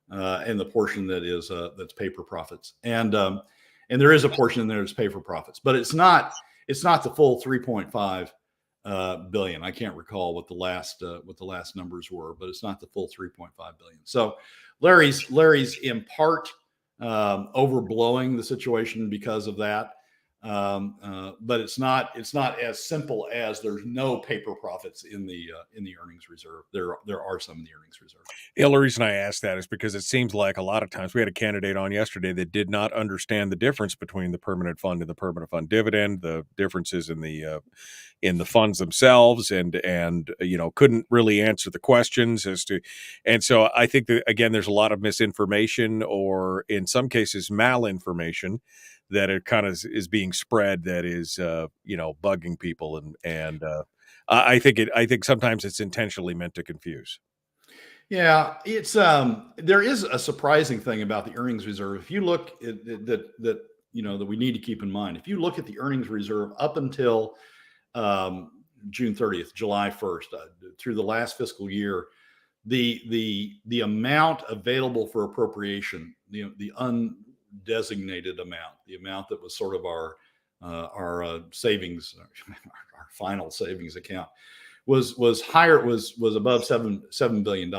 and the portion that is that's paper profits, and there is a portion in there that's paper profits, but it's not the full 3.5 billion. I can't recall what the last numbers were, but it's not the full 3.5 billion. So Larry's in part overblowing the situation because of that. But it's not as simple as there's no paper profits in the earnings reserve. There are some in the earnings reserve. The only reason I ask that is because it seems like a lot of times we had a candidate on yesterday that did not understand the difference between the permanent fund and the permanent fund dividend, the differences in the funds themselves, and couldn't really answer the questions as to. And so I think that, again, there's a lot of misinformation, or in some cases malinformation, that it kind of is being spread that is bugging people, and I think sometimes it's intentionally meant to confuse. Yeah, it's there is a surprising thing about the earnings reserve. If you look at that we need to keep in mind. If you look at the earnings reserve up until June 30th, July 1st, through the last fiscal year, the amount available for appropriation, the undesignated amount, the amount that was sort of our savings, our final savings account, was higher. It was above $7 billion,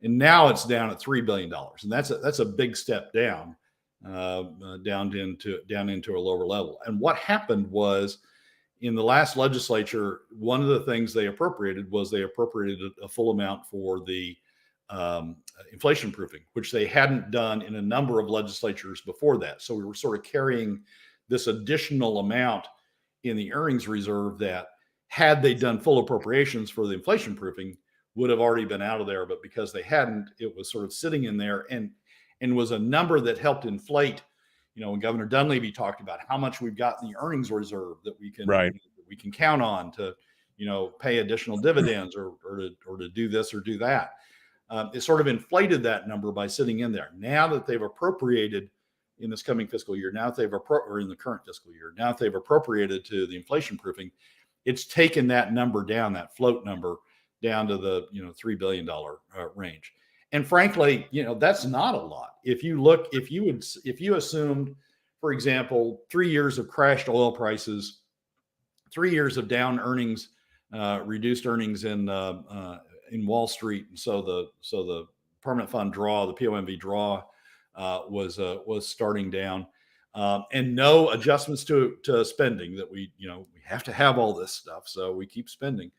and now it's down at $3 billion, and that's a big step down, down into a lower level. And what happened was, in the last legislature, one of the things they appropriated a full amount for the inflation proofing, which they hadn't done in a number of legislatures before that. So we were sort of carrying this additional amount in the earnings reserve that, had they done full appropriations for the inflation proofing, would have already been out of there. But because they hadn't, it was sort of sitting in there, and was a number that helped inflate. When Governor Dunleavy talked about how much we've got in the earnings reserve that we can count on to, pay additional dividends or to do this or do that. It sort of inflated that number by sitting in there. Now that they've appropriated in this coming fiscal year, or in the current fiscal year, now that they've appropriated to the inflation proofing, it's taken that number down, that float number down to the $3 billion range. And frankly, that's not a lot. If you assumed, for example, 3 years of crashed oil prices, 3 years of down earnings, reduced earnings in Wall Street, and so the permanent fund draw, the POMV draw, was starting down, and no adjustments to spending, that we have to have all this stuff, so we keep spending.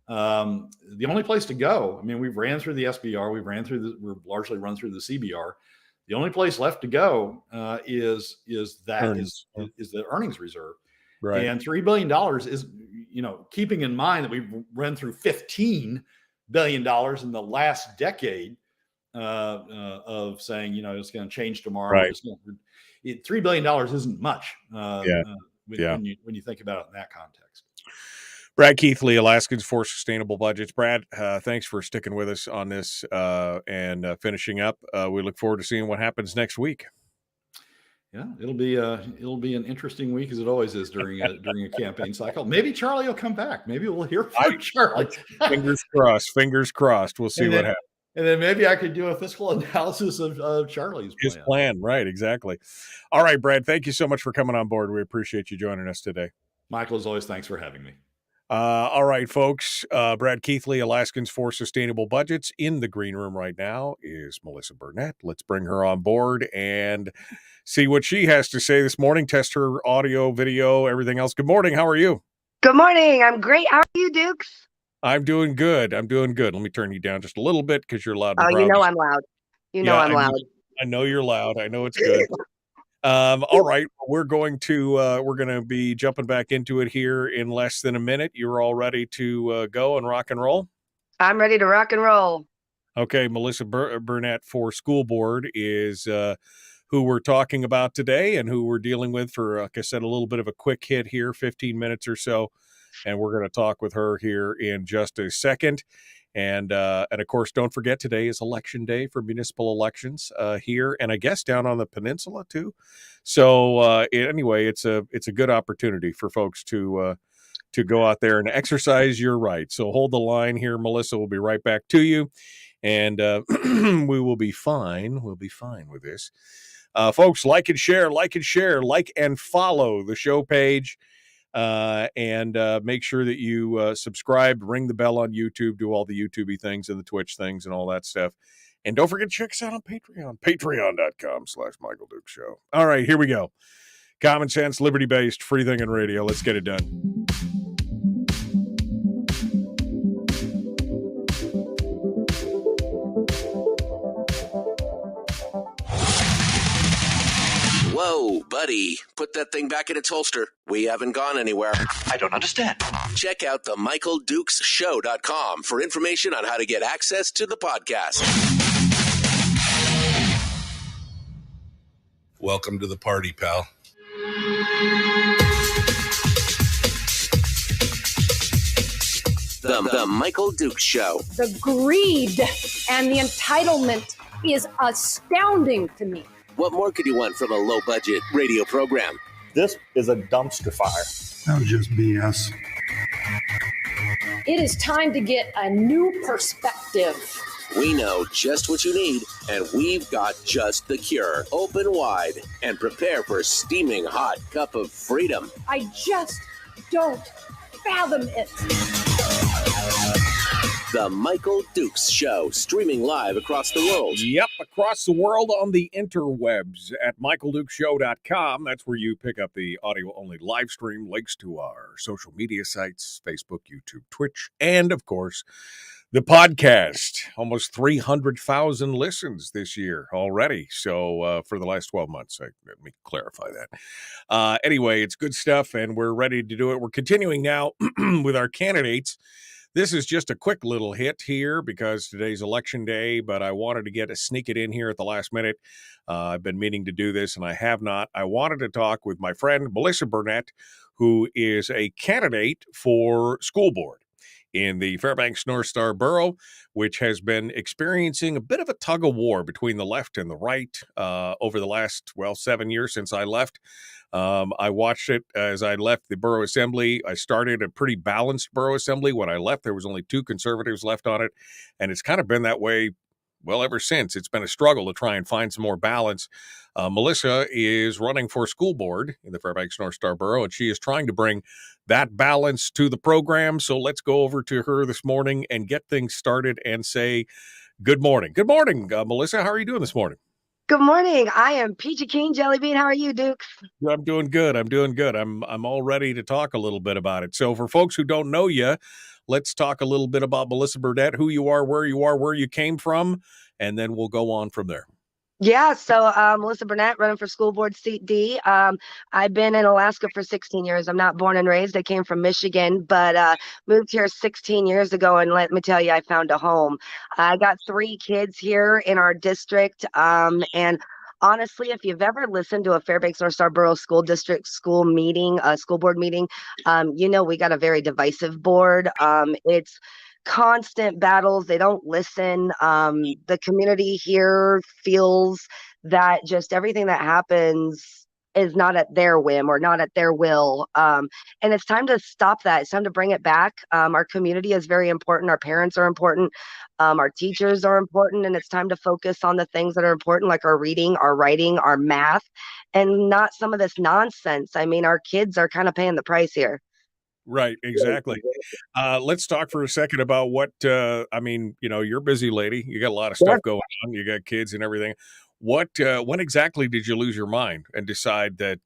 The only place to go, we've ran through the SBR, we're largely run through the CBR. The only place left to go is the earnings reserve. Right. And $3 billion is, keeping in mind that we've run through $15 billion in the last decade of saying, it's going to change tomorrow. Right. $3 billion isn't much when you think about it in that context. Brad Keithley, Alaskans for Sustainable Budgets. Brad, thanks for sticking with us on this and finishing up. We look forward to seeing what happens next week. Yeah, it'll be an interesting week, as it always is during a campaign cycle. Maybe Charlie will come back. Maybe we'll hear from Charlie. Fingers crossed. Fingers crossed. We'll see what happens. And then maybe I could do a fiscal analysis of Charlie's plan. His plan, right? Exactly. All right, Brad. Thank you so much for coming on board. We appreciate you joining us today. Michael, as always, thanks for having me. All right, folks. Brad Keithley, Alaskans for Sustainable Budgets. In the green room right now is Melissa Burnett. Let's bring her on board and see what she has to say this morning. Test her audio, video, everything else. Good morning. How are you? Good morning. I'm great. How are you, Dukes? I'm doing good. Let me turn you down just a little bit because you're loud. Oh, I'm loud. I'm loud. I know you're loud. I know it's good. All right, we're going to be jumping back into it here in less than a minute. You're all ready to go and rock and roll? I'm ready to rock and roll. Okay, Melissa Burnett for School Board is who we're talking about today, and who we're dealing with for, like I said, a little bit of a quick hit here, 15 minutes or so, and we're going to talk with her here in just a second. And of course, don't forget, today is election day for municipal elections here, and I guess down on the peninsula too. So anyway, it's a good opportunity for folks to go out there and exercise your right. So hold the line here, Melissa. We'll be right back to you, and we will be fine. We'll be fine with this, folks. Like and share, like and follow the show page. And make sure that you subscribe, ring the bell on YouTube, do all the YouTubey things and the Twitch things and all that stuff. And don't forget to check us out on Patreon, patreon.com/Michael Duke Show. All right, here we go. Common sense, liberty-based, free thinking radio. Let's get it done. Whoa, buddy. Put that thing back in its holster. We haven't gone anywhere. I don't understand. Check out the MichaelDukesShow.com for information on how to get access to the podcast. Welcome to the party, pal. The Michael Dukes Show. The greed and the entitlement is astounding to me. What more could you want from a low-budget radio program? This is a dumpster fire. That was just BS. It is time to get a new perspective. We know just what you need, and we've got just the cure. Open wide and prepare for a steaming hot cup of freedom. I just don't fathom it. The Michael Dukes Show, streaming live across the world. Yep, across the world on the interwebs at michaeldukeshow.com. That's where you pick up the audio-only live stream, links to our social media sites, Facebook, YouTube, Twitch, and, of course, the podcast. Almost 300,000 listens this year already. So for the last 12 months, let me clarify that. Anyway, it's good stuff, and we're ready to do it. We're continuing now with our candidates. This is just a quick little hit here because today's election day, but I wanted to sneak it in here at the last minute. I've been meaning to do this, and I have not. I wanted to talk with my friend Melissa Burnett, who is a candidate for school board in the Fairbanks North Star Borough, which has been experiencing a bit of a tug of war between the left and the right over the last, 7 years since I left. I watched it as I left the borough assembly. I started a pretty balanced borough assembly. When I left, there was only 2 conservatives left on it, and it's kind of been that way, ever since. It's been a struggle to try and find some more balance. Melissa is running for school board in the Fairbanks North Star Borough, and she is trying to bring that balance to the program. So let's go over to her this morning and get things started and say good morning. Good morning, Melissa. How are you doing this morning? Good morning. I am Peachy Keen Jelly Bean. How are you, Dukes? I'm doing good. I'm all ready to talk a little bit about it. So for folks who don't know you, let's talk a little bit about Melissa Burnett, who you are, where you came from, and then we'll go on from there. Yeah, so Melissa Burnett, running for school board seat D. I've been in Alaska for 16 years. I'm not born and raised. I came from Michigan, but moved here 16 years ago, and let me tell you, I found a home. I got 3 kids here in our district, and honestly, if you've ever listened to a Fairbanks North Star Borough School District school board meeting, we got a very divisive board. It's constant battles. They don't listen. The community here feels that just everything that happens is not at their whim or not at their will. And it's time to stop that. It's time to bring it back. Our community is very important. Our parents are important. Our teachers are important. And it's time to focus on the things that are important, like our reading, our writing, our math, and not some of this nonsense. I mean, our kids are kind of paying the price here. Right, exactly. Let's talk for a second about what, you're a busy lady. You got a lot of stuff going on. You got kids and everything. When exactly did you lose your mind and decide that,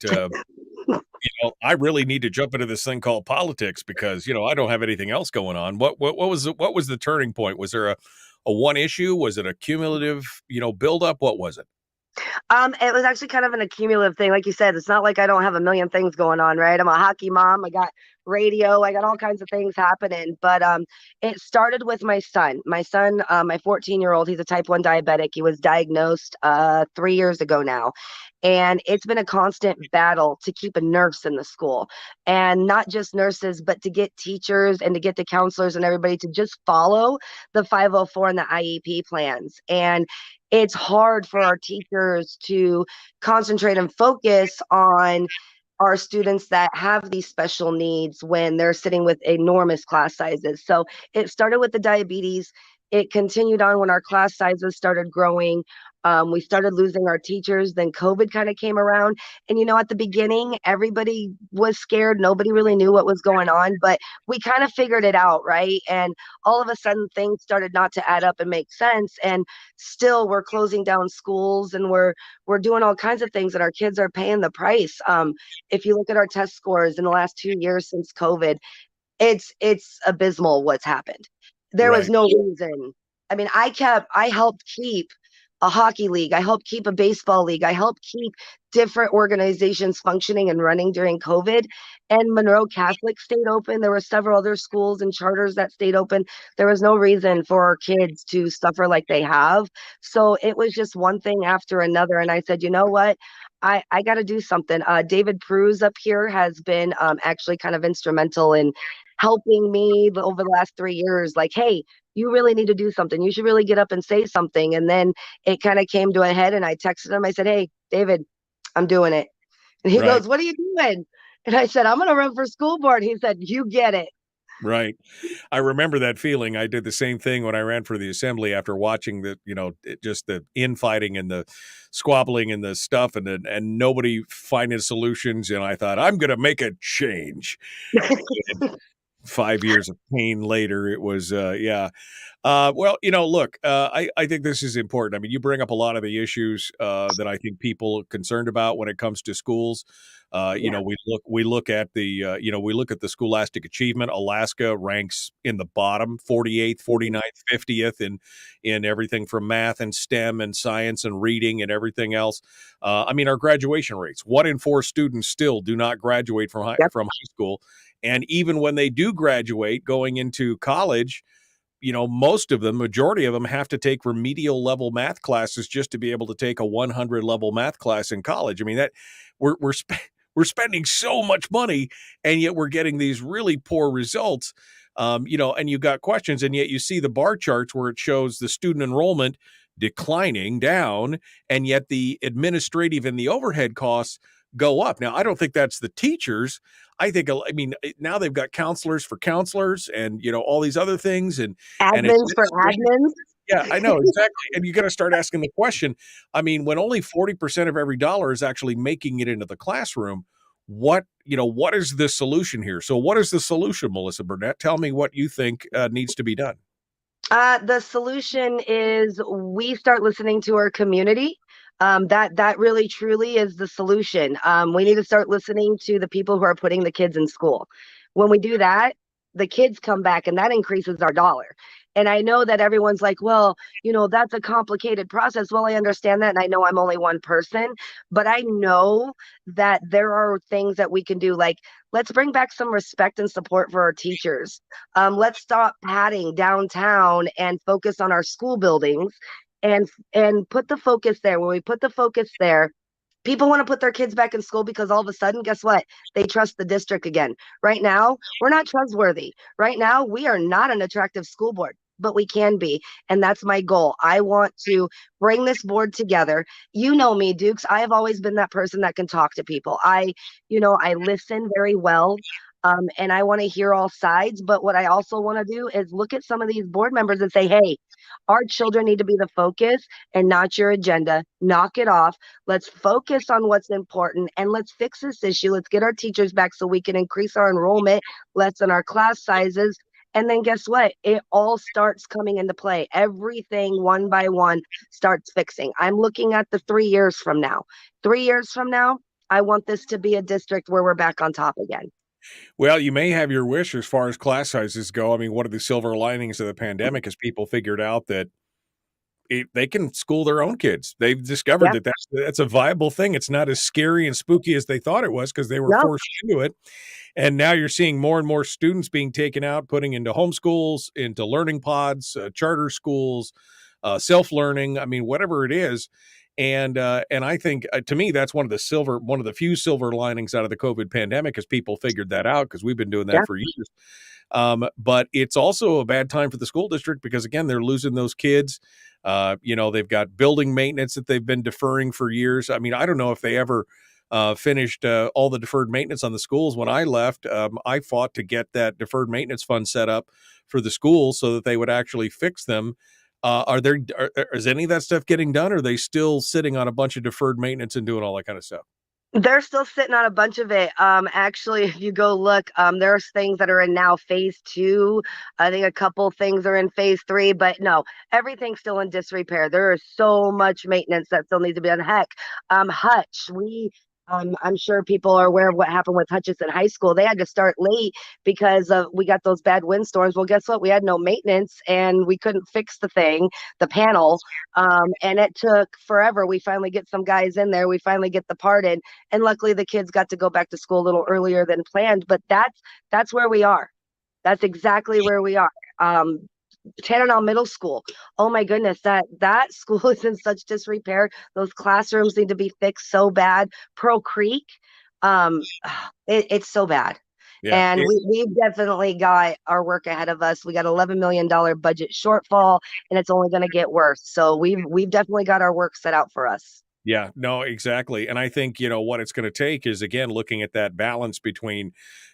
I really need to jump into this thing called politics because, I don't have anything else going on. What was the turning point? Was there a one issue? Was it a cumulative, buildup? What was it? It was actually kind of an accumulative thing. Like you said, it's not like I don't have a million things going on, right? I'm a hockey mom. I got radio. I got all kinds of things happening. But it started with my son. My 14-year-old, he's a type 1 diabetic. He was diagnosed 3 years ago now. And it's been a constant battle to keep a nurse in the school, and not just nurses, but to get teachers and to get the counselors and everybody to just follow the 504 and the IEP plans. And it's hard for our teachers to concentrate and focus on our students that have these special needs when they're sitting with enormous class sizes. So it started with the diabetes. it continued on when our class sizes started growing. We started losing our teachers. Then COVID kind of came around. And, at the beginning, everybody was scared. Nobody really knew what was going on, but we kind of figured it out, right? And all of a sudden, things started not to add up and make sense. And still, we're closing down schools, and we're doing all kinds of things, and our kids are paying the price. If you look at our test scores in the last 2 years since COVID, it's abysmal what's happened. There was no reason. I mean, I helped keep a hockey league. I helped keep a baseball league. I helped keep different organizations functioning and running during COVID. And Monroe Catholic stayed open. There were several other schools and charters that stayed open. There was no reason for our kids to suffer like they have. So it was just one thing after another. And I said, you know what? I got to do something. David Pruz up here has been actually kind of instrumental in helping me over the last 3 years. Like, hey, you really need to do something. You should really get up and say something. And then it kind of came to a head, and I texted him. I said, hey, David, I'm doing it. And he goes, what are you doing? And I said, I'm going to run for school board. He said, you get it. Right. I remember that feeling. I did the same thing when I ran for the assembly after watching just the infighting and the squabbling and the stuff and nobody finding solutions. And I thought, I'm going to make a change. 5 years of pain later, it was, well, look, I think this is important. I mean, you bring up a lot of the issues that I think people are concerned about when it comes to schools. We look at the scholastic achievement. Alaska ranks in the bottom, 48th, 49th, 50th in everything from math and STEM and science and reading and everything else. I mean, our graduation rates, 1 in 4 students still do not graduate from high school. And even when they do graduate going into college, most of them, majority of them have to take remedial level math classes just to be able to take a 100 level math class in college. I mean, that we're spending so much money, and yet we're getting these really poor results. And you got questions, and yet you see the bar charts where it shows the student enrollment declining down, and yet the administrative and the overhead costs go up. Now, I don't think that's the teachers. I mean, now they've got counselors for counselors and, all these other things and admins for admins. Yeah, I know, exactly. And you got to start asking the question. I mean, when only 40% of every dollar is actually making it into the classroom, what is the solution here? So what is the solution, Melissa Burnett? Tell me what you think needs to be done. The solution is we start listening to our community. That really truly is the solution. We need to start listening to the people who are putting the kids in school. When we do that, the kids come back, and that increases our dollar. And I know that everyone's like, well, that's a complicated process. Well, I understand that. And I know I'm only one person, but I know that there are things that we can do. Like, let's bring back some respect and support for our teachers. Let's stop padding downtown and focus on our school buildings and put the focus there. When we put the focus there, people want to put their kids back in school because all of a sudden, guess what? They trust the district again. Right now, we're not trustworthy. Right now, we are not an attractive school board, but we can be. And that's my goal. I want to bring this board together. You know me, Dukes. I have always been that person that can talk to people. I listen very well. And I want to hear all sides. But what I also want to do is look at some of these board members and say, hey, our children need to be the focus and not your agenda. Knock it off. Let's focus on what's important and let's fix this issue. Let's get our teachers back so we can increase our enrollment, lessen our class sizes. And then guess what? It all starts coming into play. Everything one by one starts fixing. I'm looking at the 3 years from now. 3 years from now, I want this to be a district where we're back on top again. Well, you may have your wish as far as class sizes go. I mean, one of the silver linings of the pandemic is people figured out that they can school their own kids. They've discovered that that's a viable thing. It's not as scary and spooky as they thought it was because they were forced into it. And now you're seeing more and more students being taken out, putting into homeschools, into learning pods, charter schools, self-learning. I mean, whatever it is. And I think, to me, that's one of the few silver linings out of the COVID pandemic is people figured that out because we've been doing that for years. But it's also a bad time for the school district because, again, they're losing those kids. They've got building maintenance that they've been deferring for years. I mean, I don't know if they ever finished all the deferred maintenance on the schools. When I left, I fought to get that deferred maintenance fund set up for the schools so that they would actually fix them. Is any of that stuff getting done? Or are they still sitting on a bunch of deferred maintenance and doing all that kind of stuff? They're still sitting on a bunch of it. Actually, if you go look, there's things that are in now phase 2. I think a couple things are in phase 3, but no, everything's still in disrepair. There is so much maintenance that still needs to be done. Heck, Hutch, I'm sure people are aware of what happened with Hutchinson High School. They had to start late because we got those bad windstorms. Well, guess what? We had no maintenance and we couldn't fix the panel. And it took forever. We finally get some guys in there. We finally get the part in. And luckily the kids got to go back to school a little earlier than planned. But that's where we are. That's exactly where we are. Tanana Middle School. Oh my goodness, that school is in such disrepair. Those classrooms need to be fixed so bad. Pearl Creek, it's so bad. Yeah, and we've definitely got our work ahead of us. We got $11 million budget shortfall, and it's only going to get worse. So we've definitely got our work set out for us. Yeah, no, exactly. And I think, what it's going to take is, again, looking at that balance between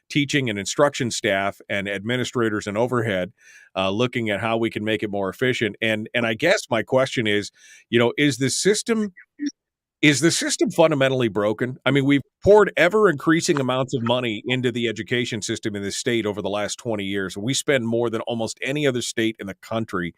teaching and instruction staff and administrators and overhead, looking at how we can make it more efficient. And I guess my question is, is the system fundamentally broken? I mean, we've poured ever increasing amounts of money into the education system in this state over the last 20 years. We spend more than almost any other state in the country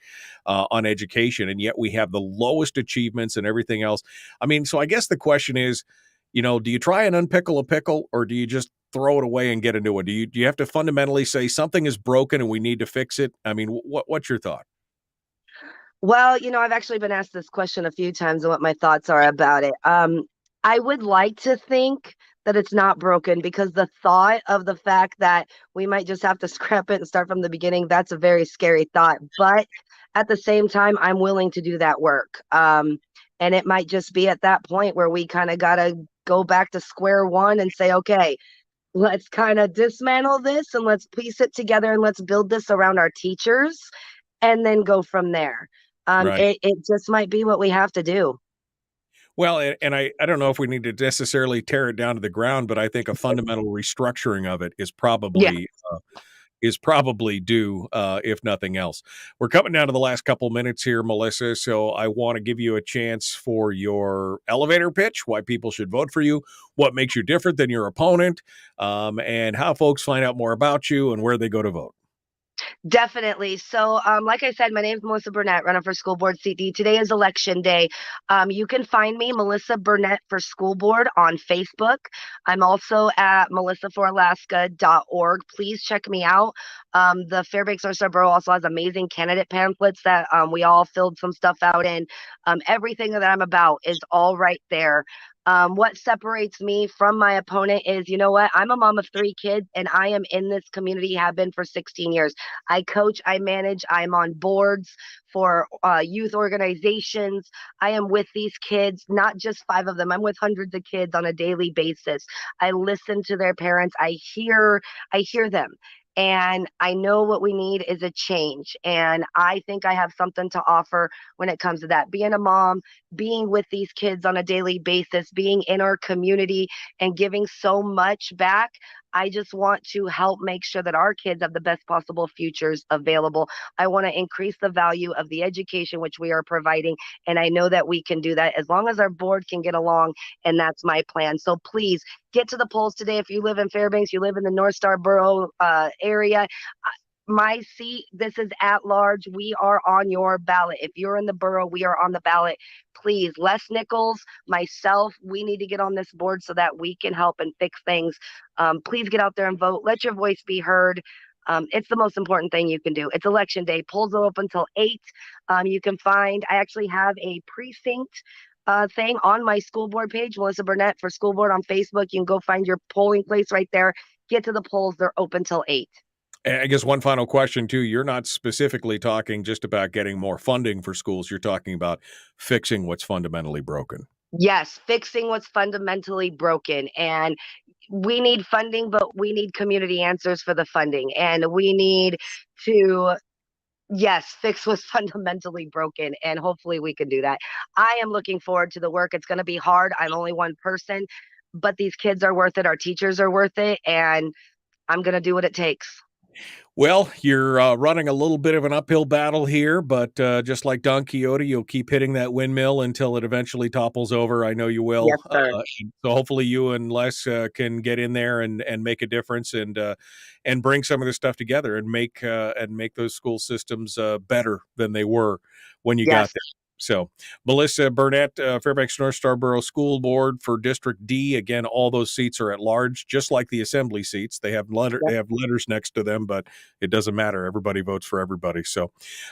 on education, and yet we have the lowest achievements and everything else. I mean, so I guess the question is, do you try and unpickle a pickle, or do you just throw it away and get a new one? Do you have to fundamentally say something is broken and we need to fix it? I mean, what's your thought? Well, I've actually been asked this question a few times and what my thoughts are about it. I would like to think that it's not broken, because the thought of the fact that we might just have to scrap it and start from the beginning, that's a very scary thought. But at the same time, I'm willing to do that work. And it might just be at that point where we kind of got to go back to square one and say, okay, let's kind of dismantle this and let's piece it together and let's build this around our teachers and then go from there. Right. It just might be what we have to do. Well, and I don't know if we need to necessarily tear it down to the ground, but I think a fundamental restructuring of it is probably due, if nothing else. We're coming down to the last couple minutes here, Melissa, so I want to give you a chance for your elevator pitch, why people should vote for you, what makes you different than your opponent, and how folks find out more about you and where they go to vote. Definitely. So, like I said, my name is Melissa Burnett, running for school board CD. Today is election day. You can find me, Melissa Burnett for School Board, on Facebook. I'm also at melissaforalaska.org. Please check me out. The Fairbanks-Northstar Borough also has amazing candidate pamphlets that we all filled some stuff out in. Everything that I'm about is all right there. What separates me from my opponent is, I'm a mom of 3 kids, and I am in this community, have been for 16 years. I coach, I manage, I'm on boards for youth organizations. I am with these kids, not just 5 of them. I'm with hundreds of kids on a daily basis. I listen to their parents. I hear them. And I know what we need is a change. And I think I have something to offer when it comes to that. Being a mom, being with these kids on a daily basis, being in our community and giving so much back. I just want to help make sure that our kids have the best possible futures available. I want to increase the value of the education which we are providing. And I know that we can do that as long as our board can get along. And that's my plan. So please get to the polls today. If you live in Fairbanks, you live in the Northstar Borough area, my seat, this is at large. We are on your ballot. If you're in the borough, we are on the ballot. Please, Les Nichols, myself, we need to get on this board so that we can help and fix things. Please get out there and vote. Let your voice be heard. It's the most important thing you can do. It's election day. Polls are open until 8. You can find, I actually have a precinct thing on my school board page, Melissa Burnett for School Board on Facebook. You can go find your polling place right there. Get to the polls. They're open till 8. I guess one final question, too. You're not specifically talking just about getting more funding for schools. You're talking about fixing what's fundamentally broken. Yes, fixing what's fundamentally broken. And we need funding, but we need community answers for the funding. And we need to, fix what's fundamentally broken. And hopefully we can do that. I am looking forward to the work. It's going to be hard. I'm only one person. but these kids are worth it. Our teachers are worth it. And I'm going to do what it takes. Well, you're running a little bit of an uphill battle here, but just like Don Quixote, you'll keep hitting that windmill until it eventually topples over. I know you will. Yes, sir. So hopefully you and Les can get in there and make a difference and bring some of this stuff together and make those school systems better than they were when you got there. So, Melissa Burnett, Fairbanks North Starborough School Board for District D. Again, all those seats are at large, just like the assembly seats. They have They have letters next to them, but it doesn't matter. Everybody votes for everybody. So,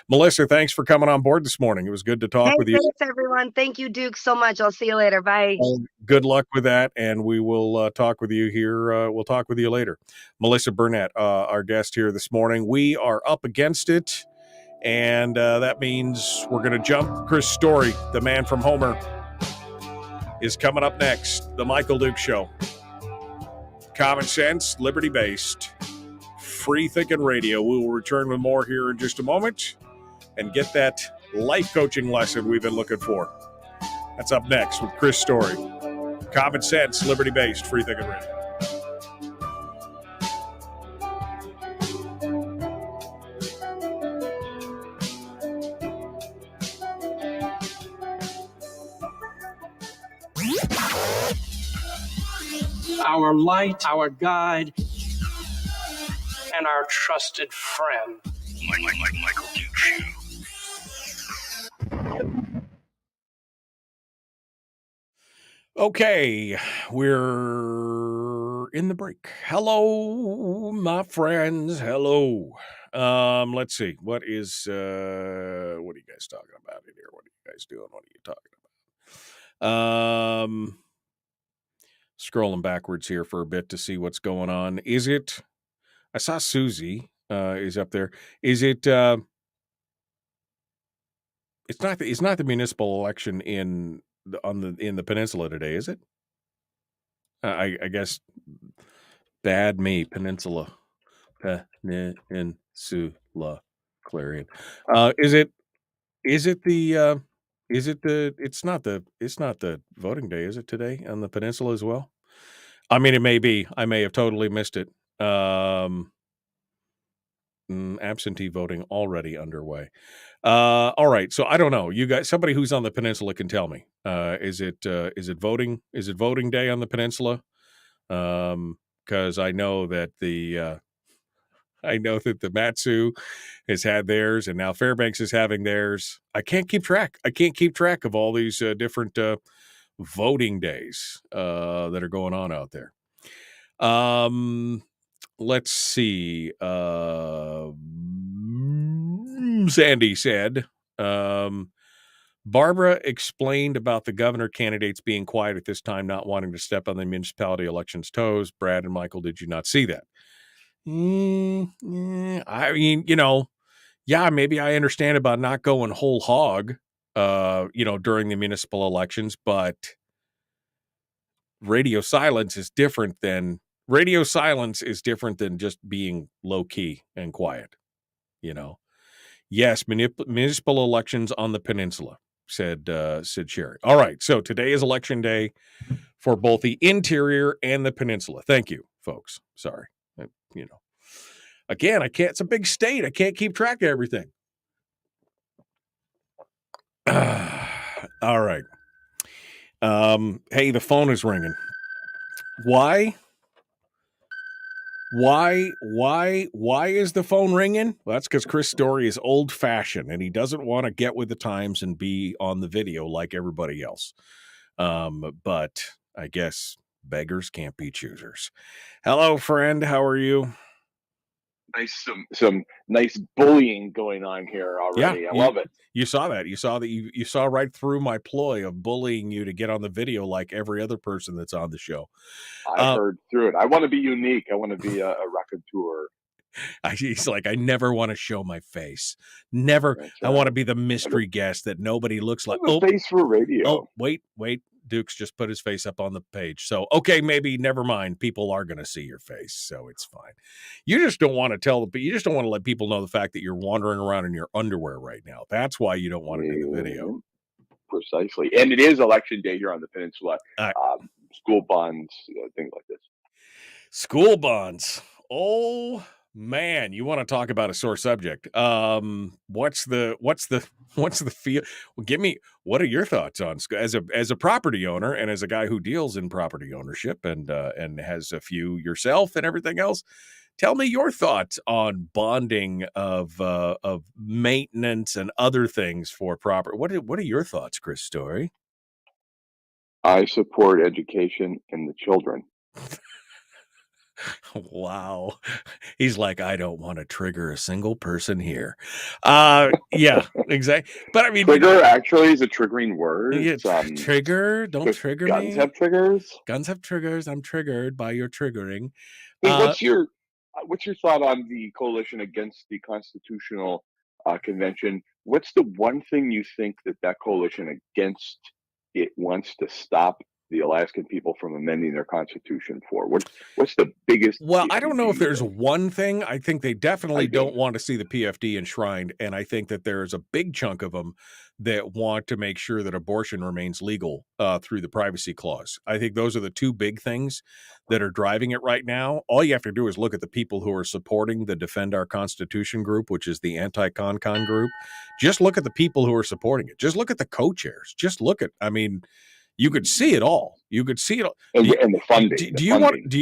Melissa, thanks for coming on board this morning. It was good to talk with you. Thanks, everyone. Thank you, Duke, so much. I'll see you later. Bye. Good luck with that, and we will talk with you here. We'll talk with you later. Melissa Burnett, our guest here this morning. We are up against it. And that means we're going to jump. Chris Story, the man from Homer, is coming up next. The Michael Duke Show. Common sense, liberty-based, free-thinking radio. We will return with more here in just a moment and get that life coaching lesson we've been looking for. That's up next with Chris Story. Common sense, liberty-based, free-thinking radio. Our light, our guide, and our trusted friend. Michael Duke Show. Okay, we're in the break. Hello, my friends. Hello. Let's see. What are you guys talking about in here? What are you guys doing? What are you talking about? Scrolling backwards here for a bit to see what's going on. Is it? I saw Susie is up there. Is it? It's not the municipal election in the peninsula today, is it? I guess bad me, Peninsula Clarion. It's not the voting day, is it today on the peninsula as well? I mean, it may be. I may have totally missed it. Absentee voting already underway. All right. So I don't know. You guys, somebody who's on the peninsula can tell me. Is it voting? Is it voting day on the peninsula? Because I know that the Matsu has had theirs, and now Fairbanks is having theirs. I can't keep track. Of all these different voting days that are going on out there. Let's see. Sandy said, Barbara explained about the governor candidates being quiet at this time, not wanting to step on the municipality election's toes. Brad and Michael, did you not see that? I mean, maybe I understand about not going whole hog, during the municipal elections, but radio silence is different than just being low key and quiet, Yes, municipal elections on the peninsula, said Sherry. All right, so today is election day for both the interior and the peninsula. Thank you, folks. Sorry. Again, I can't. It's a big state. I can't keep track of everything. All right. Hey, the phone is ringing. Why is the phone ringing? Well, that's because Chris Story is old-fashioned, and he doesn't want to get with the times and be on the video like everybody else. But I guess beggars can't be choosers. Hello, friend. How are you? Nice, some nice bullying going on here already. Yeah, I love it. You saw that. You saw right through my ploy of bullying you to get on the video like every other person that's on the show. I heard through it. I want to be unique. I want to be a raconteur. He's like, I never want to show my face. Never. Right. I want to be the mystery guest that nobody looks like. Face for radio. Oh, wait. Duke's just put his face up on the page. So, okay, maybe never mind. People are going to see your face, so it's fine. You just don't want to let people know the fact that you're wandering around in your underwear right now. That's why you don't want to do the video. Precisely. And it is election day here on the peninsula. school bonds, things like this. School bonds. Oh man, you want to talk about a sore subject? What's the feel? Well, give me, what are your thoughts on as a property owner and as a guy who deals in property ownership and has a few yourself and everything else? Tell me your thoughts on bonding of maintenance and other things for property. What are your thoughts, Chris Story? I support education and the children. Wow. He's like, I don't want to trigger a single person here. Yeah, exactly. But I mean, trigger actually is a triggering word. Yeah, trigger. Don't trigger guns me. Guns have triggers. Guns have triggers. I'm triggered by your triggering. Hey, what's your thought on the coalition against the Constitutional Convention? What's the one thing you think that coalition against it wants to stop the Alaskan people from amending their constitution for? What's the biggest? Well, I don't know if there's one thing. I think they definitely don't want to see the PFD enshrined, and I think that there's a big chunk of them that want to make sure that abortion remains legal through the privacy clause. I think those are the two big things that are driving it right now. All you have to do is look at the people who are supporting the Defend Our Constitution group, which is the anti-con group. Just look at the people who are supporting it. Just look at the co-chairs. Just look at, I mean, you could see it all. You could see it all. And the funding. Do you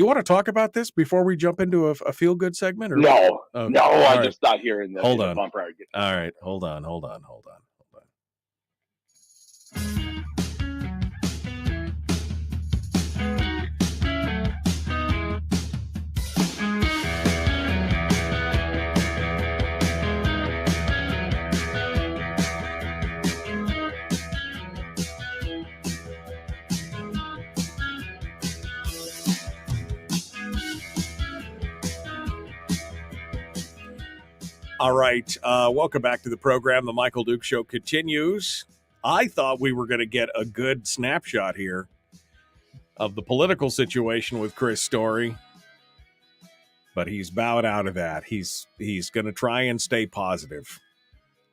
want to talk about this before we jump into a feel good segment? Or no, okay. No, I'm right. just not hearing the Hold on. bumper. All right, hold on. All right. Welcome back to the program. The Michael Duke Show continues. I thought we were going to get a good snapshot here of the political situation with Chris Story, but he's bowed out of that. He's going to try and stay positive.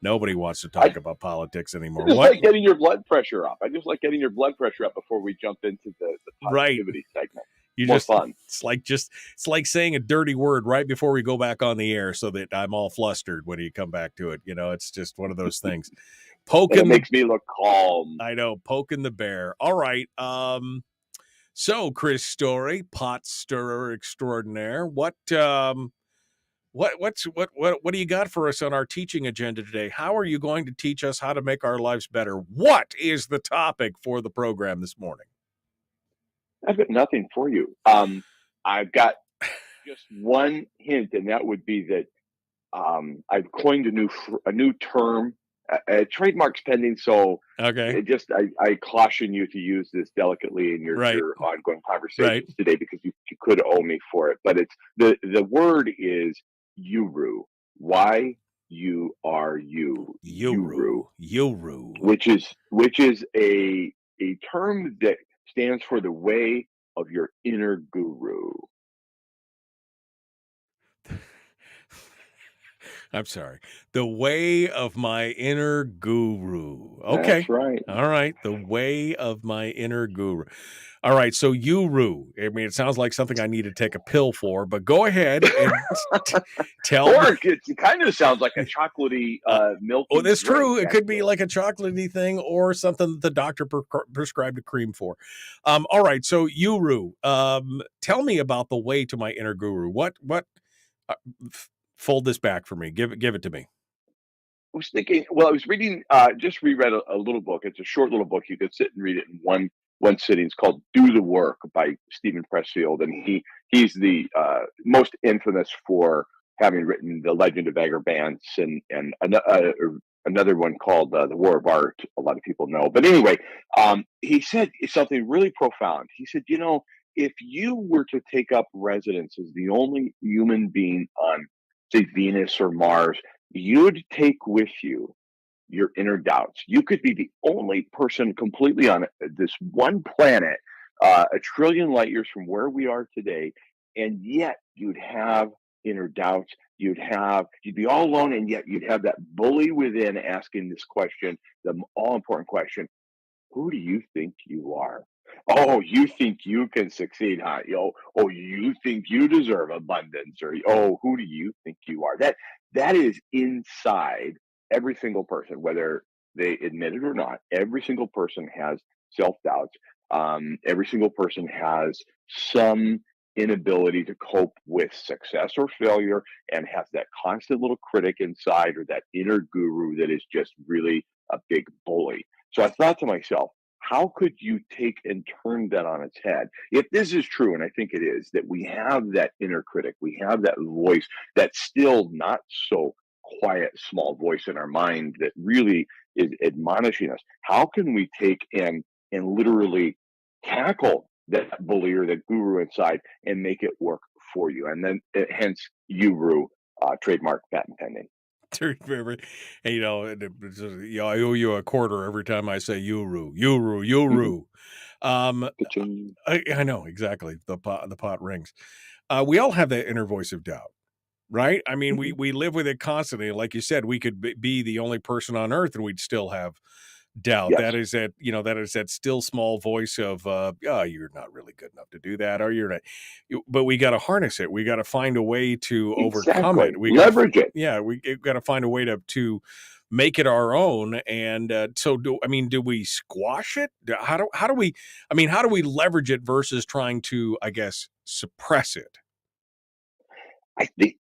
Nobody wants to talk about politics anymore. I just like getting your blood pressure up. I just like getting your blood pressure up before we jump into the positivity segment. Fun. It's like saying a dirty word right before we go back on the air so that I'm all flustered when you come back to it. You know, it's just one of those things. It makes me look calm. I know, poking the bear. All right. So Chris Story, pot stirrer extraordinaire. What do you got for us on our teaching agenda today? How are you going to teach us how to make our lives better? What is the topic for the program this morning? I've got nothing for you. I've got just one hint, and that would be that I've coined a new term. Trademark's pending, so okay. I caution you to use this delicately in your ongoing conversations today, because you could owe me for it. But it's the word is Yuru. Y-U-R-U. Yuru. Which is a term that stands for the way of your inner guru. I'm sorry. The way of my inner guru. Okay. That's right. All right. The way of my inner guru. All right. So Yuru. I mean, it sounds like something I need to take a pill for, but go ahead and tell me. Or it kind of sounds like a chocolatey milk. Oh, that's true. It could be like a chocolatey thing or something that the doctor prescribed a cream for. All right. So Yuru, tell me about the way to my inner guru. What fold this back for me. Give it to me. I was thinking, I was reading, just reread a little book. It's a short little book. You could sit and read it in one sitting. It's called Do the Work by Stephen Pressfield. And he's the most infamous for having written The Legend of Bagger Vance and another one called The War of Art. A lot of people know. But anyway, he said something really profound. He said, if you were to take up residence as the only human being on, say, Venus or Mars, you'd take with you your inner doubts. You could be the only person completely on this one planet, 1 trillion light years from where we are today, and yet you'd have inner doubts. You'd be all alone, and yet you'd have that bully within asking this question, the all-important question: who do you think you are? Oh, you think you can succeed, huh? Oh, you think you deserve abundance, or oh, who do you think you are? That is inside every single person, whether they admit it or not. Every single person has self-doubts. Every single person has some inability to cope with success or failure, and has that constant little critic inside, or that inner guru that is just really a big bully. So I thought to myself, how could you take and turn that on its head? If this is true, and I think it is, that we have that inner critic, we have that voice, that still not so quiet, small voice in our mind that really is admonishing us. How can we take and literally tackle that bully or that guru inside and make it work for you? And then, hence, Uru, trademark, patent pending. And, I owe you a quarter every time I say Uru. I know exactly. The pot rings. We all have that inner voice of doubt, right? I mean, we live with it constantly. Like you said, we could be the only person on earth and we'd still have doubt. Yes. That is that still small voice of, you're not really good enough to do that, or you're not. But we got to harness it. We got to find a way to overcome it. We leverage it. Yeah, we got to find a way to make it our own. And do we squash it? How do we leverage it versus trying to, I guess, suppress it? I think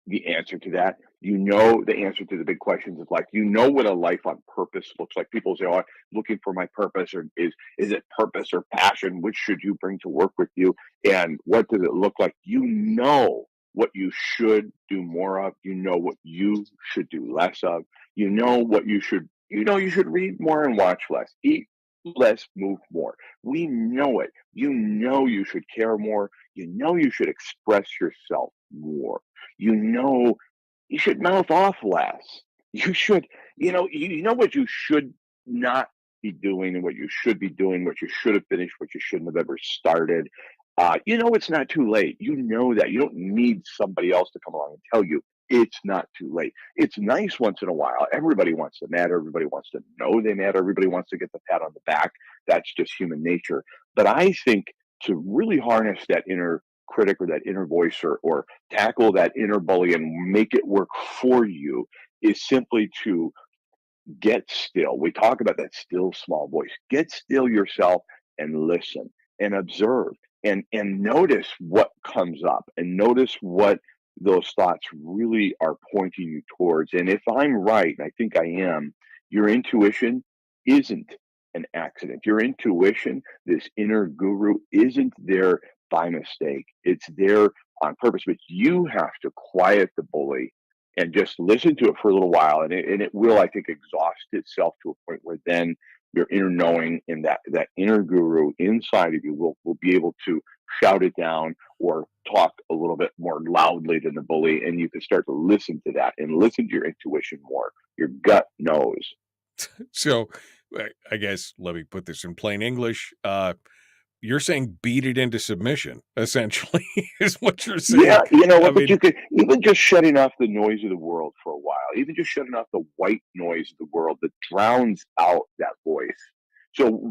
the answer to that. The answer to the big questions of life. What a life on purpose looks like. People say, "Oh, I'm looking for my purpose," or is it purpose or passion? Which should you bring to work with you? And what does it look like? What you should do more of. What you should do less of. What you should. You should read more and watch less. Eat less, move more. We know it. You should care more. You should express yourself more. You should mouth off less. You should, what you should not be doing and what you should be doing, what you should have finished, what you shouldn't have ever started. It's not too late. You know that. You don't need somebody else to come along and tell you it's not too late. It's nice once in a while. Everybody wants to matter. Everybody wants to know they matter. Everybody wants to get the pat on the back. That's just human nature. But I think to really harness that inner critic or that inner voice, or tackle that inner bully and make it work for you, is simply to get still. We talk about that still small voice. Get still yourself and listen and observe and notice what comes up, and notice what those thoughts really are pointing you towards. And if I'm right, and I think I am, your intuition isn't an accident. Your intuition, this inner guru, isn't there by mistake. It's there on purpose. But you have to quiet the bully and just listen to it for a little while, and it will, I think, exhaust itself to a point where then your inner knowing and that inner guru inside of you will be able to shout it down or talk a little bit more loudly than the bully, and you can start to listen to that and listen to your intuition more. Your gut knows. So, I guess, let me put this in plain English. You're saying beat it into submission, essentially, is what you're saying. Yeah, you could, even just shutting off the noise of the world for a while, even just shutting off the white noise of the world that drowns out that voice. So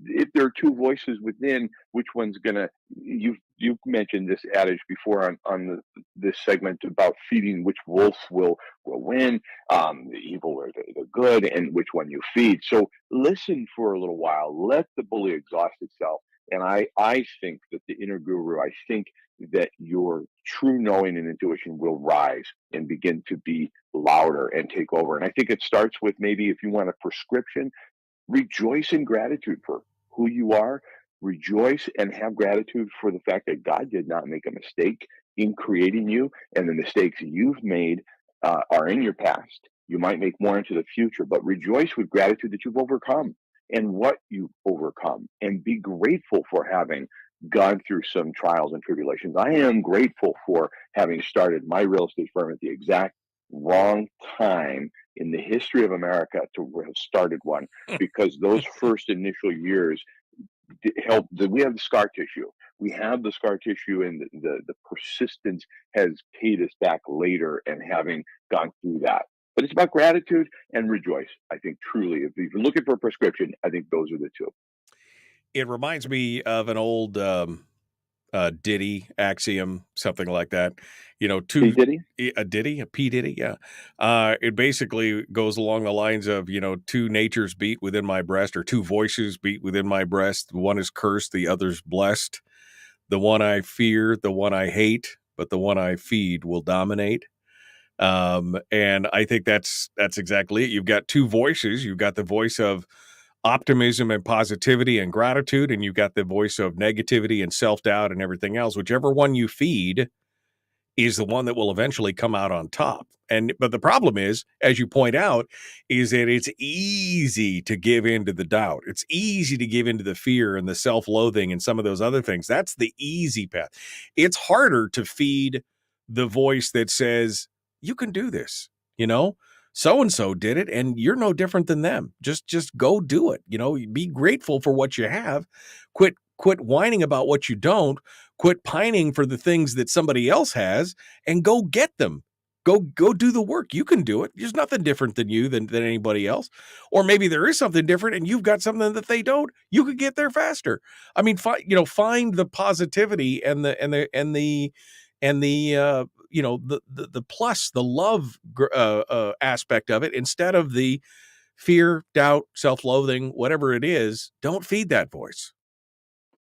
if there are two voices within, which one's gonna, you've mentioned this adage before on this segment about feeding, which wolf will win, the evil or the good, and which one you feed. So listen for a little while, let the bully exhaust itself. And I think that the inner guru, I think that your true knowing and intuition will rise and begin to be louder and take over. And I think it starts with, maybe if you want a prescription, rejoice in gratitude for who you are. Rejoice and have gratitude for the fact that God did not make a mistake in creating you, and the mistakes you've made are in your past. You might make more into the future, but rejoice with gratitude that you've overcome and what you've overcome, and be grateful for having gone through some trials and tribulations. I am grateful for having started my real estate firm at the exact wrong time in the history of America to have started one, because those first initial years helped. We have the scar tissue. We have the scar tissue, and the persistence has paid us back later, and having gone through that. But it's about gratitude and rejoice. I think truly, if you're looking for a prescription, I think those are the two. It reminds me of an old ditty axiom, something like that. You know, P. Diddy? a ditty, a P Diddy, yeah. It basically goes along the lines of, you know, two natures beat within my breast, or two voices beat within my breast. One is cursed, the other's blessed. The one I fear, the one I hate, but the one I feed will dominate. And I think that's exactly it. You've got two voices. You've got the voice of optimism and positivity and gratitude, and you've got the voice of negativity and self-doubt and everything else. Whichever one you feed is the one that will eventually come out on top. But the problem is, as you point out, is that it's easy to give into the doubt. It's easy to give into the fear and the self-loathing and some of those other things. That's the easy path. It's harder to feed the voice that says, you can do this, you know? So-and-so did it, and you're no different than them. Just go do it. You know, be grateful for what you have. Quit whining about what you don't. Quit pining for the things that somebody else has, and go get them. Go do the work. You can do it. There's nothing different than you than anybody else. Or maybe there is something different and you've got something that they don't. You could get there faster. I mean, find the positivity and the you know, the plus, the love aspect of it, instead of the fear, doubt, self-loathing, whatever it is. Don't feed that voice.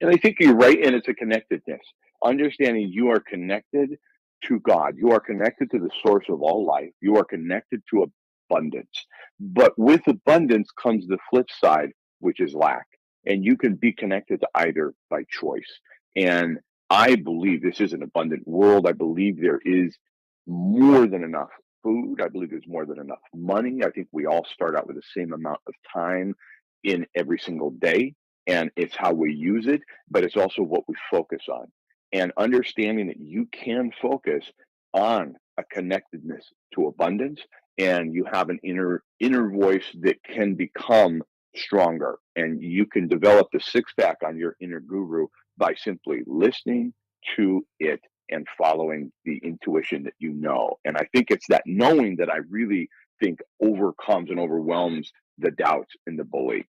And I think you're right, and it's a connectedness. Understanding you are connected to God. You are connected to the source of all life. You are connected to abundance. But with abundance comes the flip side, which is lack. And you can be connected to either by choice. And I believe this is an abundant world. I believe there is more than enough food. I believe there's more than enough money. I think we all start out with the same amount of time in every single day. And it's how we use it, but it's also what we focus on. And understanding that you can focus on a connectedness to abundance, and you have an inner voice that can become stronger. And you can develop the six-pack on your inner guru by simply listening to it and following the intuition that you know. And I think it's that knowing that I really think overcomes and overwhelms the doubts and the bully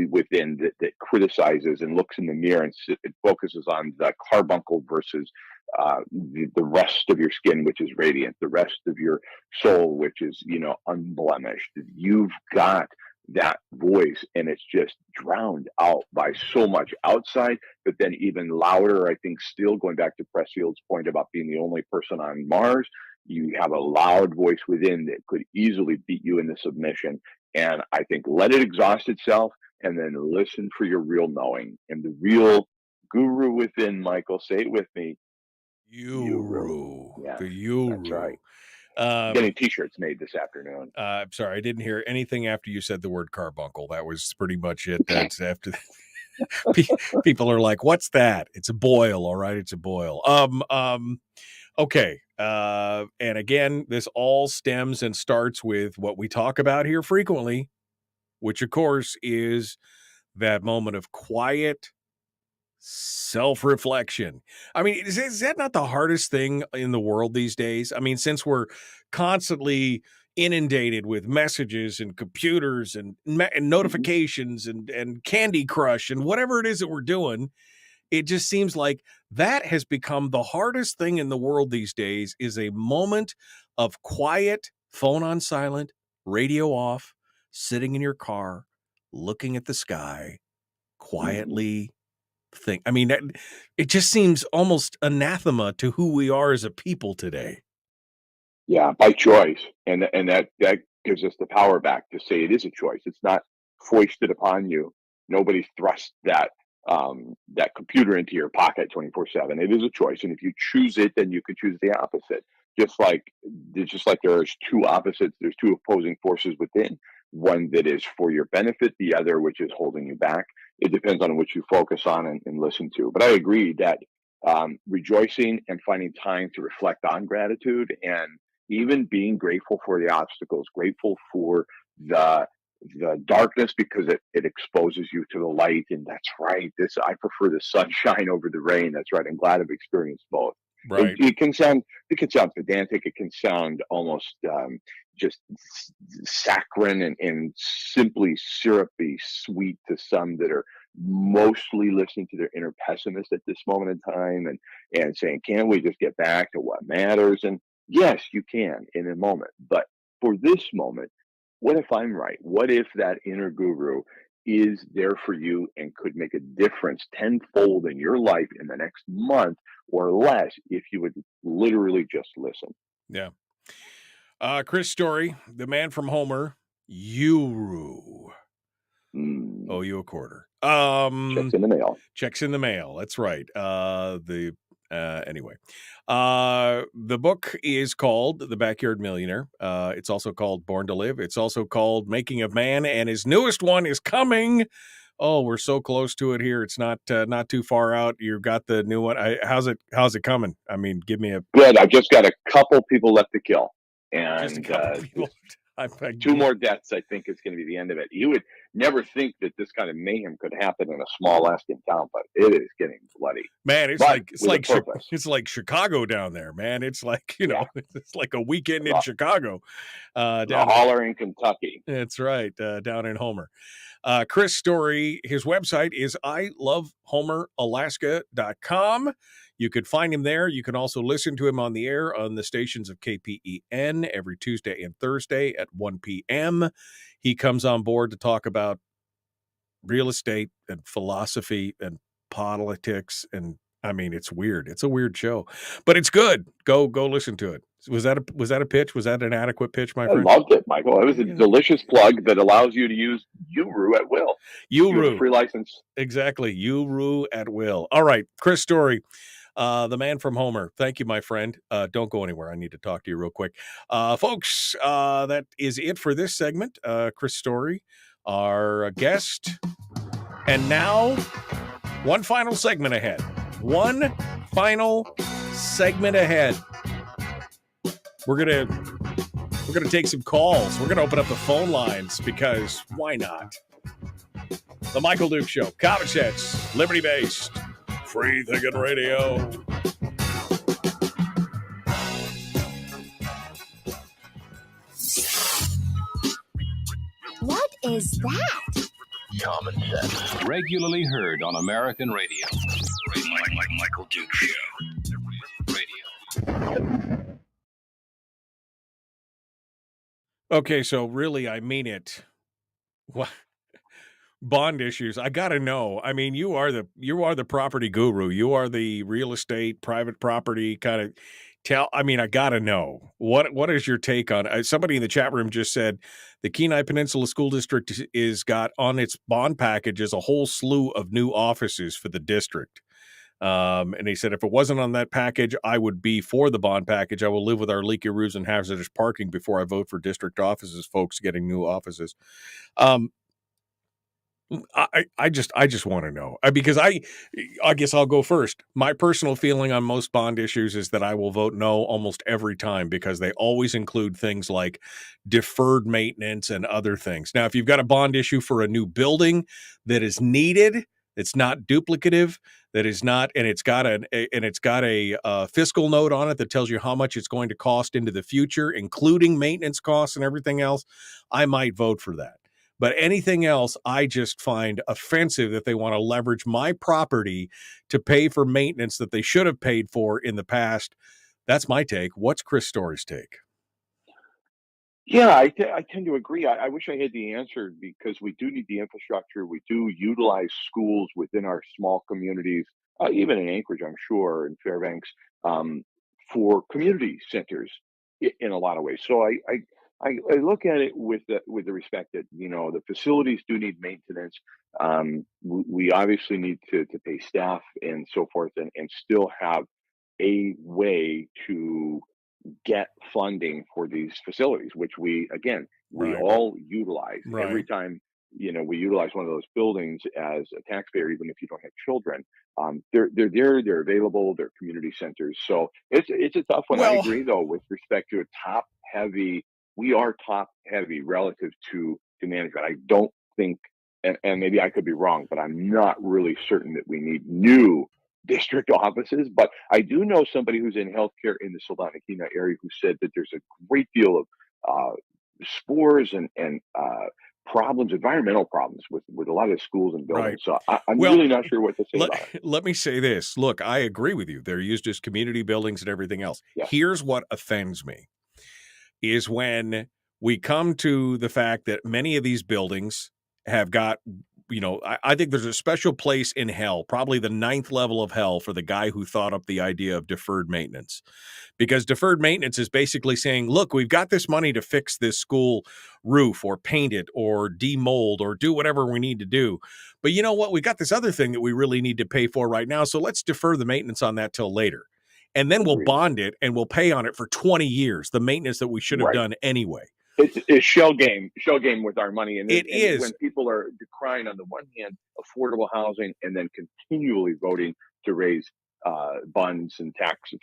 within that criticizes and looks in the mirror and it focuses on the carbuncle versus the rest of your skin, which is radiant, the rest of your soul, which is, you know, unblemished. You've got that voice, and it's just drowned out by so much outside. But then even louder, I think, still going back to Pressfield's point about being the only person on Mars, you have a loud voice within that could easily beat you into submission. And I think let it exhaust itself, and then listen for your real knowing. And the real guru within, Michael, say it with me. Guru. Yeah, the Guru. That's right. Getting t-shirts made this afternoon. I'm sorry, I didn't hear anything after you said the word carbuncle. That was pretty much it. That's after people are like, what's that? It's a boil. All right. It's a boil. Okay. And again, this all stems and starts with what we talk about here frequently, which of course is that moment of quiet self-reflection. I mean, is that not the hardest thing in the world these days? I mean, since we're constantly inundated with messages and computers and notifications and Candy Crush and whatever it is that we're doing, it just seems like that has become the hardest thing in the world these days, is a moment of quiet, phone on silent, radio off, sitting in your car, looking at the sky, quietly think. I mean, it just seems almost anathema to who we are as a people today. Yeah, by choice. And that gives us the power back to say it is a choice. It's not foisted upon you. Nobody thrust that computer into your pocket 24/7. It is a choice. And if you choose it, then you could choose the opposite. Just like there's two opposites, there's two opposing forces within. One that is for your benefit, the other which is holding you back. It depends on which you focus on and listen to. But I agree that rejoicing and finding time to reflect on gratitude, and even being grateful for the obstacles, grateful for the darkness, because it exposes you to the light. And that's right. I prefer the sunshine over the rain. That's right. I'm glad I've experienced both. Right. It can sound pedantic. It can sound almost just saccharine and simply syrupy sweet to some that are mostly listening to their inner pessimist at this moment in time and saying, can we just get back to what matters? And yes, you can in a moment. But for this moment, what if I'm right? What if that inner guru is there for you and could make a difference tenfold in your life in the next month or less if you would literally just listen? Yeah. Chris Story, the man from Homer, Uru. Owe you a quarter. Checks in the mail. Checks in the mail. That's right. Anyway, the book is called The Backyard Millionaire. It's also called Born to Live. It's also called Making of Man, and his newest one is coming. Oh, we're so close to it here. It's not too far out. You've got the new one. How's it coming? I mean, give me a good. I've just got a couple people left to kill, and just a couple people. Two more deaths, I think, is going to be the end of it. You would never think that this kind of mayhem could happen in a small Alaskan town, but it is getting bloody. Man, it's like Chicago down there, man. It's like, it's like a weekend in Chicago. Down holler in Kentucky. That's right, down in Homer. Chris Story, his website is ilovehomeralaska.com. You could find him there. You can also listen to him on the air on the stations of KPEN every Tuesday and Thursday at 1 p.m. He comes on board to talk about real estate and philosophy and politics. And I mean, it's weird. It's a weird show, but it's good. Go listen to it. Was that a pitch? Was that an adequate pitch, my friend? I loved it, Michael. It was a delicious plug that allows you to use Uru at will. Uru. Free license. Exactly. Uru at will. All right. Chris Story, the man from Homer. Thank you, my friend. Don't go anywhere. I need to talk to you real quick. Folks, that is it for this segment. Chris Story, our guest. And now, one final segment ahead. We're gonna take some calls. We're gonna open up the phone lines because why not? The Michael Duke Show, Common Sense, Liberty-based, free thinking radio. What is that? Common Sense, regularly heard on American radio. Michael Duke Show. Radio. Okay, so really, I mean it. What? Bond issues. I gotta know. I mean, you are the property guru. You are the real estate, private property kind of. I gotta know. What is your take on? Somebody in the chat room just said the Kenai Peninsula School District is got on its bond packages a whole slew of new offices for the district. And he said, if it wasn't on that package, I would be for the bond package. I will live with our leaky roofs and hazardous parking before I vote for district offices, folks getting new offices. I just want to know because I guess I'll go first. My personal feeling on most bond issues is that I will vote no almost every time because they always include things like deferred maintenance and other things. Now, if you've got a bond issue for a new building that is needed, it's not duplicative, that is not, and it's got a fiscal note on it that tells you how much it's going to cost into the future, including maintenance costs and everything else, I might vote for that. But anything else, I just find offensive that they want to leverage my property to pay for maintenance that they should have paid for in the past. That's my take. What's Chris Story's take? Yeah, I tend to agree. I wish I had the answer because we do need the infrastructure. We do utilize schools within our small communities, even in Anchorage, I'm sure, and Fairbanks, for community centers in a lot of ways. So I look at it with the respect that, the facilities do need maintenance. We obviously need to pay staff and so forth and still have a way to get funding for these facilities, which we all utilize every time, we utilize one of those buildings as a taxpayer, even if you don't have children. They're there, they're available, they're community centers. So it's a tough one. I agree though, with respect to we are top heavy relative to management. I don't think, and maybe I could be wrong, but I'm not really certain that we need new district offices. But I do know somebody who's in healthcare in the Soldotna-Kenai area who said that there's a great deal of spores and problems, environmental problems with a lot of schools and buildings. Right. So I'm Well, really not sure what to say about it. let me say this. Look, I agree with you. They're used as community buildings and everything else. Yeah. Here's what offends me is when we come to the fact that many of these buildings have got, I think there's a special place in hell, probably the 9th level of hell, for the guy who thought up the idea of deferred maintenance. Because deferred maintenance is basically saying, look, we've got this money to fix this school roof or paint it or demold or do whatever we need to do. But you know what? We got this other thing that we really need to pay for right now. So let's defer the maintenance on that till later. And then we'll bond it and we'll pay on it for 20 years, the maintenance that we should have done anyway. It's shell game with our money. And it is. When people are decrying, on the one hand, affordable housing and then continually voting to raise bonds and taxes,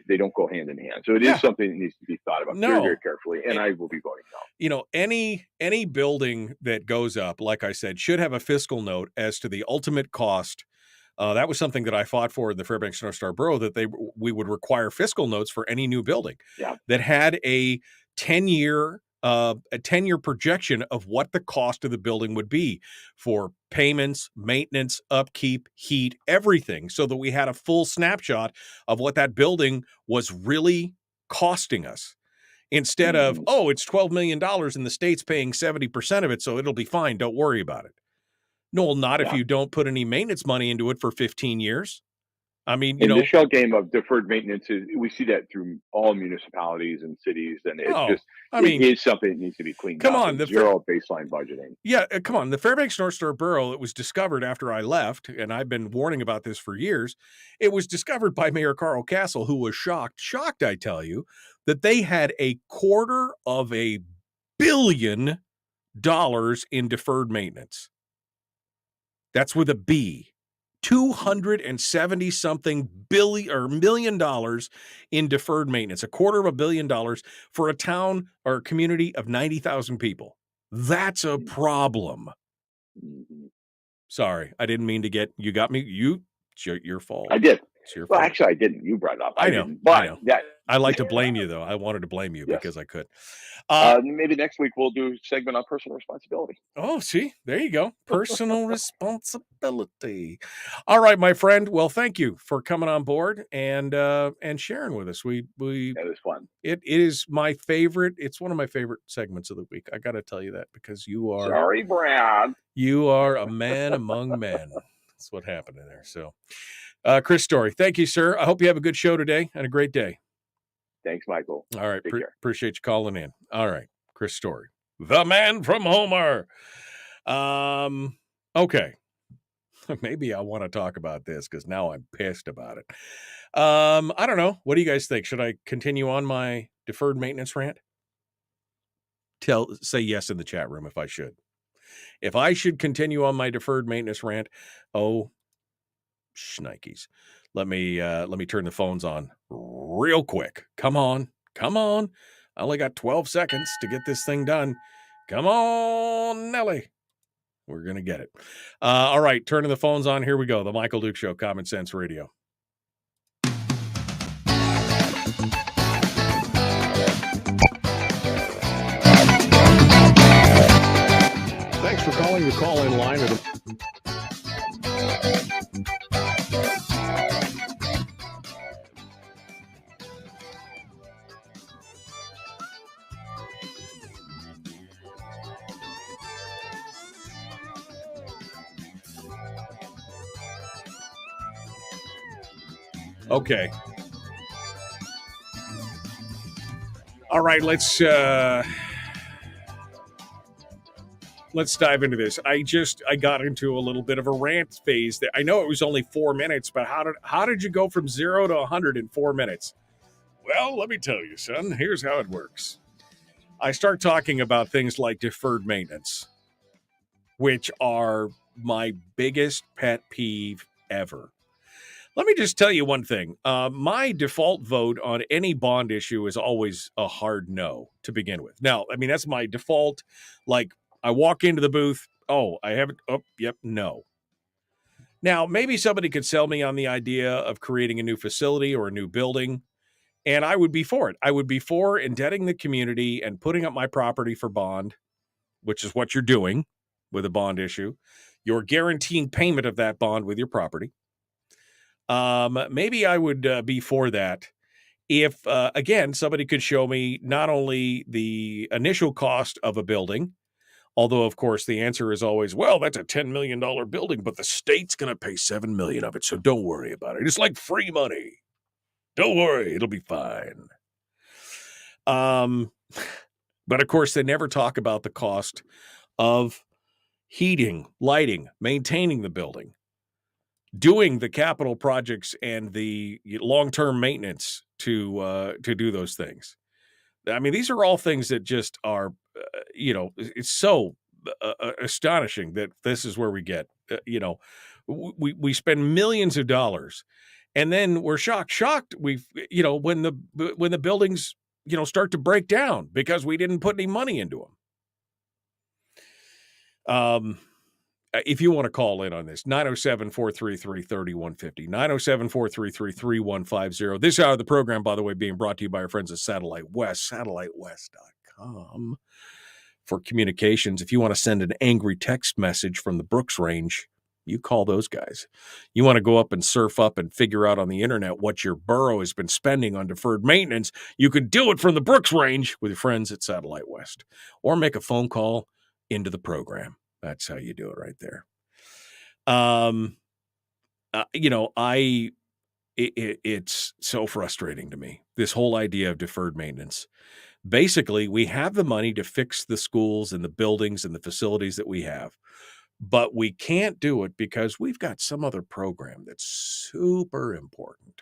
they don't go hand in hand. So it is something that needs to be thought about very, very carefully. And I will be voting no. Any building that goes up, like I said, should have a fiscal note as to the ultimate cost. That was something that I fought for in the Fairbanks North Star Borough, that we would require fiscal notes for any new building that had a 10-year projection of what the cost of the building would be for payments, maintenance, upkeep, heat, everything, so that we had a full snapshot of what that building was really costing us. Instead of, it's $12 million and the state's paying 70% of it, so it'll be fine. Don't worry about it. No, well, not if you don't put any maintenance money into it for 15 years. I mean, the shell game of deferred maintenance we see that through all municipalities and cities, and it is something that needs to be cleaned up. Come on, zero baseline budgeting. Yeah, come on. The Fairbanks North Star Borough, it was discovered after I left, and I've been warning about this for years. It was discovered by Mayor Carl Castle, who was shocked, I tell you, that they had $250 million in deferred maintenance. That's with a B. $270-something million in deferred maintenance, $250 million for a town or a community of 90,000 people. That's a problem. Sorry, I didn't mean to get you. Got me. It's your fault. I did. It's your fault. fault. Actually, I didn't. You brought it up. I know. Didn't, but I know. I like to blame you, though. I wanted to blame you because I could. Maybe next week we'll do a segment on personal responsibility. Oh, see, there you go. Personal responsibility. All right, my friend. Well, thank you for coming on board and sharing with us. We that was fun. It is my favorite. It's one of my favorite segments of the week. I got to tell you that because you are. Sorry, Brad. You are a man among men. That's what happened in there. So, Chris Story, thank you, sir. I hope you have a good show today and a great day. Thanks, Michael. All right. Appreciate you calling in. All right. Chris Story, the man from Homer. Okay. Maybe I want to talk about this because now I'm pissed about it. I don't know. What do you guys think? Should I continue on my deferred maintenance rant? Say yes in the chat room if I should. If I should continue on my deferred maintenance rant, shnikes. Let me turn the phones on real quick. Come on. I only got 12 seconds to get this thing done. Come on, Nelly. We're going to get it. All right, turning the phones on. Here we go. The Michael Duke Show, Common Sense Radio. Thanks for calling the call-in line of the... Okay. All right, let's dive into this. I got into a little bit of a rant phase there. I know it was only 4 minutes, but how did you go from 0 to 100 in 4 minutes? Well, let me tell you, son. Here's how it works. I start talking about things like deferred maintenance, which are my biggest pet peeve ever. Let me just tell you one thing. My default vote on any bond issue is always a hard no to begin with. Now, I mean, that's my default. Like, I walk into the booth. Oh, I haven't. Oh, yep, no. Now, maybe somebody could sell me on the idea of creating a new facility or a new building And I would be for it. I would be for indebting the community and putting up my property for bond, which is what you're doing with a bond issue. You're guaranteeing payment of that bond with your property. Maybe I would be for that if, again, somebody could show me not only the initial cost of a building, although, of course, the answer is always, well, that's a $10 million building, but the state's going to pay $7 million of it, so don't worry about it. It's like free money. Don't worry, it'll be fine. But, of course, they never talk about the cost of heating, lighting, maintaining the building, doing the capital projects and the long-term maintenance to do those things. I mean, these are all things that just are, it's so astonishing that this is where we get, we spend millions of dollars and then we're shocked. When the buildings, start to break down because we didn't put any money into them. If you want to call in on this, 907-433-3150, 907-433-3150. This hour of the program, by the way, being brought to you by our friends at Satellite West, satellitewest.com. For communications, if you want to send an angry text message from the Brooks Range, you call those guys. You want to go up and surf up and figure out on the internet what your borough has been spending on deferred maintenance, you can do it from the Brooks Range with your friends at Satellite West. Or make a phone call into the program. That's how you do it right there. It's so frustrating to me, this whole idea of deferred maintenance. Basically, we have the money to fix the schools and the buildings and the facilities that we have, but we can't do it because we've got some other program that's super important.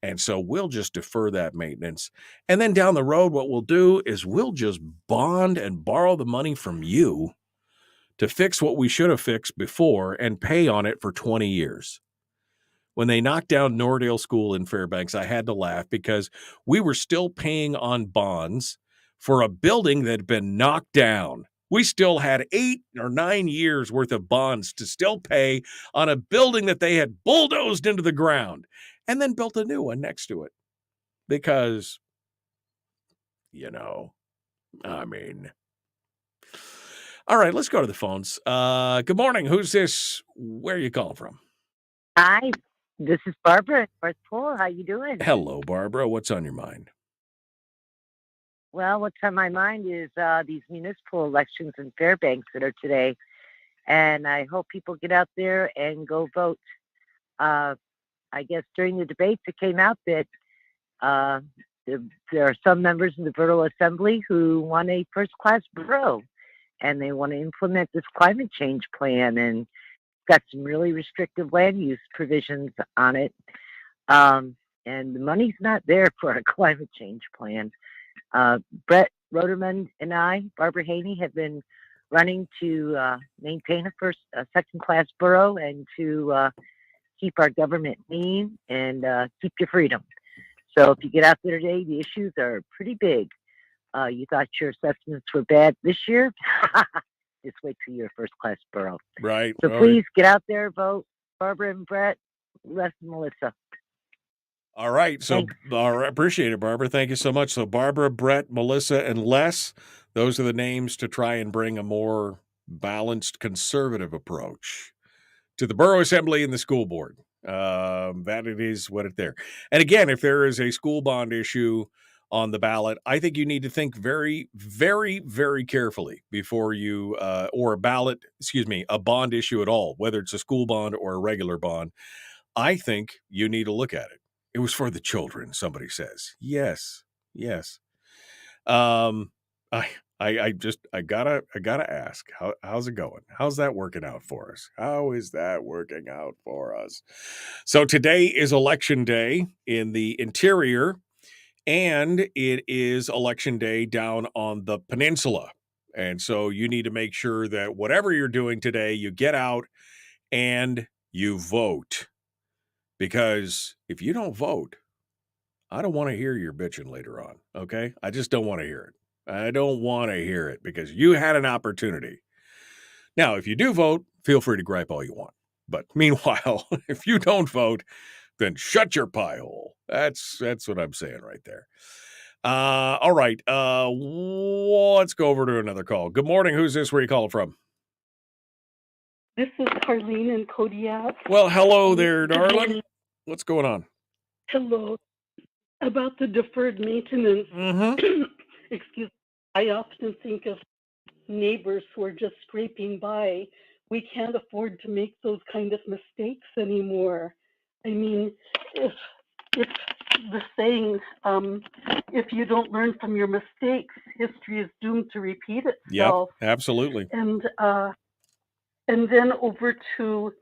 And so we'll just defer that maintenance. And then down the road, what we'll do is we'll just bond and borrow the money from you to fix what we should have fixed before and pay on it for 20 years. When they knocked down Nordale School in Fairbanks, I had to laugh because we were still paying on bonds for a building that had been knocked down. We still had 8 or 9 years worth of bonds to still pay on a building that they had bulldozed into the ground and then built a new one next to it. Because, all right, let's go to the phones. Good morning. Who's this? Where are you calling from? Hi, this is Barbara at North Pole. How you doing? Hello, Barbara. What's on your mind? Well, what's on my mind is these municipal elections in Fairbanks that are today. And I hope people get out there and go vote. I guess during the debates, it came out that there are some members in the Borough Assembly who want a first-class borough. And they want to implement this climate change plan and got some really restrictive land use provisions on it. And the money's not there for a climate change plan. Brett Roderman and I, Barbara Haney, have been running to maintain a second-class borough and to keep our government lean and keep your freedom. So if you get out there today, the issues are pretty big. You thought your assessments were bad this year? Just wait till you're a first-class borough. Right. So please get out there, vote. Barbara and Brett, Les and Melissa. All right. So I appreciate it, Barbara. Thank you so much. So Barbara, Brett, Melissa, and Les, those are the names to try and bring a more balanced conservative approach to the Borough Assembly and the school board. That it is what it there. And again, if there is a school bond issue on the ballot, I think you need to think very, very, very carefully before you, or a bond issue at all, whether it's a school bond or a regular bond. I think you need to look at it. It was for the children, somebody says. Yes. I gotta ask, how's it going? How's that working out for us? How is that working out for us? So today is election day in the interior, and it is election day down on the peninsula. And so you need to make sure that whatever you're doing today, you get out and you vote. Because if you don't vote, I don't want to hear your bitching later on, okay? I just don't want to hear it. I don't want to hear it because you had an opportunity. Now, if you do vote, feel free to gripe all you want. But meanwhile, if you don't vote, then shut your pie hole. That's what I'm saying right there. All right. Let's go over to another call. Good morning. Who's this? Where you calling from? This is Carlene in Kodiak. Well, hello there, darling. What's going on? Hello. About the deferred maintenance. Excuse me. I often think of neighbors who are just scraping by. We can't afford to make those kind of mistakes anymore. I mean, if the saying, if you don't learn from your mistakes, history is doomed to repeat itself. Yep, absolutely. And then over to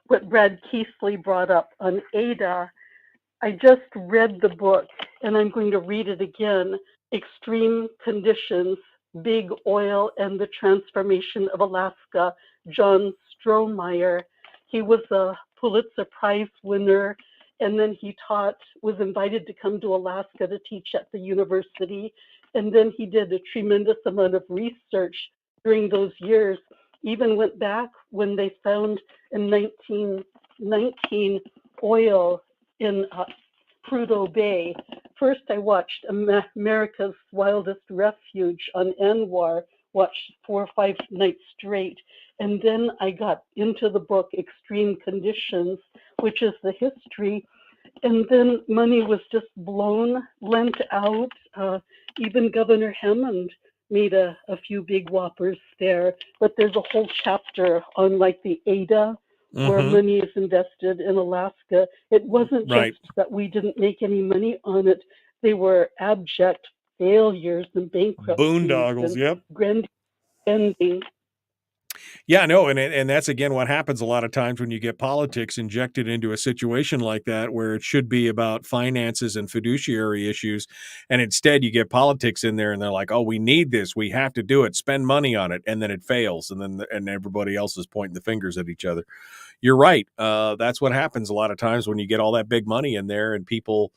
what Brad Keithley brought up on AIDEA. I just read the book, and I'm going to read it again. Extreme Conditions, Big Oil and the Transformation of Alaska, John Strohmeyer. He was a Pulitzer Prize winner, and then he was invited to come to Alaska to teach at the university. And then he did a tremendous amount of research during those years. Even went back when they found in 1919 oil in Prudhoe Bay. First, I watched America's Wildest Refuge on Anwar, watched 4 or 5 nights straight. And then I got into the book Extreme Conditions, which is the history. And then money was just lent out. Even Governor Hammond made a few big whoppers there. But there's a whole chapter on like the AIDEA, where money is invested in Alaska. It wasn't just that we didn't make any money on it. They were abject failures and bankruptcies. Boondoggles, yep. Grand spending. Yeah, no, and that's again what happens a lot of times when you get politics injected into a situation like that, where it should be about finances and fiduciary issues, and instead you get politics in there, and they're like, "Oh, we need this, we have to do it, spend money on it," and then it fails, and everybody else is pointing the fingers at each other. You're right. That's what happens a lot of times when you get all that big money in there, and people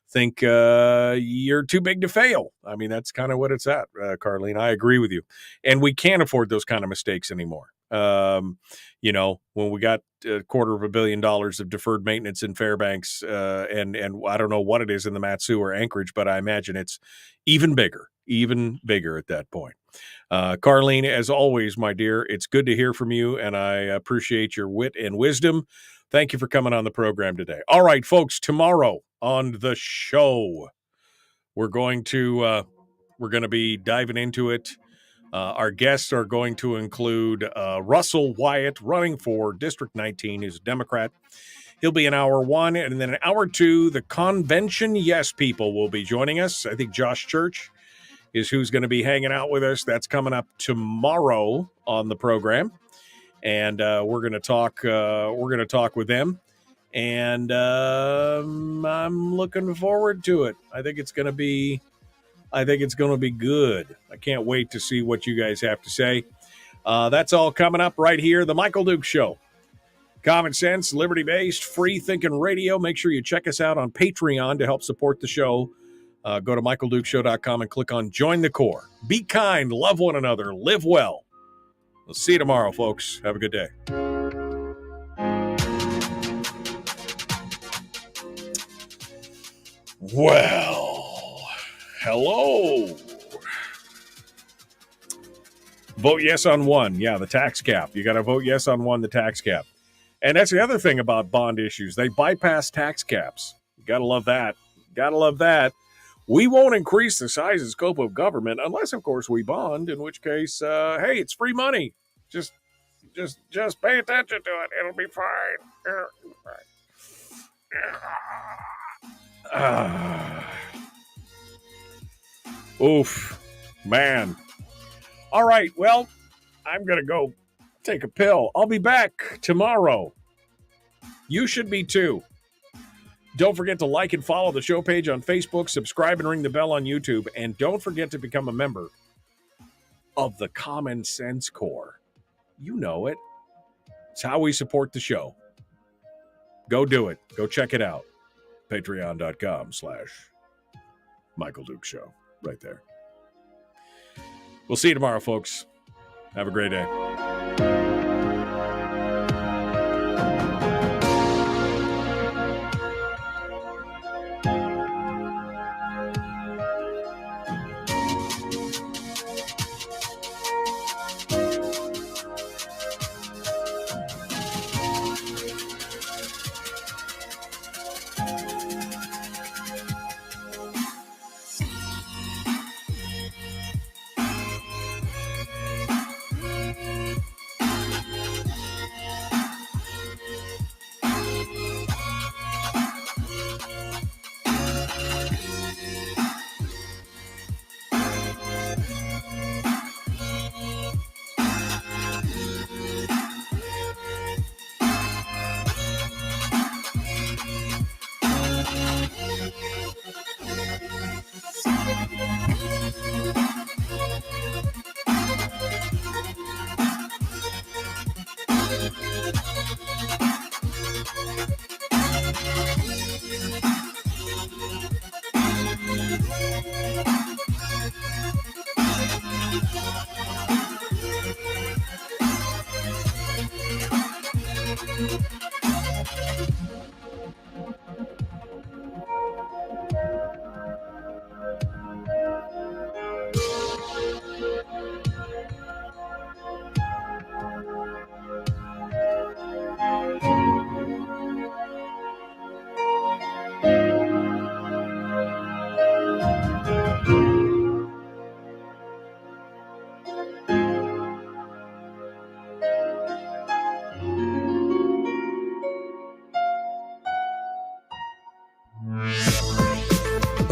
think you're too big to fail. I mean, that's kind of what it's at, Carlene. I agree with you. And we can't afford those kind of mistakes anymore. You know, when we got $250 million of deferred maintenance in Fairbanks, and I don't know what it is in the Mat-Su or Anchorage, but I imagine it's even bigger at that point. Carlene, as always, my dear, it's good to hear from you, and I appreciate your wit and wisdom. Thank you for coming on the program today. All right, folks, tomorrow on the show, we're going to be diving into it. Our guests are going to include Russell Wyatt, running for District 19, who's a Democrat. He'll be in hour 1, and then in hour 2, the Convention Yes people will be joining us. I think Josh Church is who's going to be hanging out with us. That's coming up tomorrow on the program. And we're going to talk with them, and I'm looking forward to it. I think it's going to be good. I can't wait to see what you guys have to say. That's all coming up right here. The Michael Dukes Show. Common sense, liberty-based, free-thinking radio. Make sure you check us out on Patreon to help support the show. Go to michaeldukeshow.com and click on Join the Corps. Be kind, love one another, live well. We'll see you tomorrow, folks. Have a good day. Well, hello. Vote yes on 1. Yeah, the tax cap. You got to vote yes on 1, the tax cap. And that's the other thing about bond issues. They bypass tax caps. You got to love that. Got to love that. We won't increase the size and scope of government unless, of course, we bond, in which case, hey, it's free money. Just pay attention to it. It'll be fine. Oof, man. All right, well, I'm going to go take a pill. I'll be back tomorrow. You should be too. Don't forget to like and follow the show page on Facebook, subscribe and ring the bell on YouTube, and don't forget to become a member of the Common Sense Corps. You know it. It's how we support the show. Go do it. Go check it out. Patreon.com/Michael Dukes Show. Right there. We'll see you tomorrow, folks. Have a great day.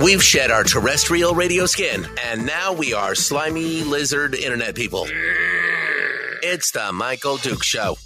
We've shed our terrestrial radio skin, and now we are slimy lizard internet people. It's the Michael Duke Show.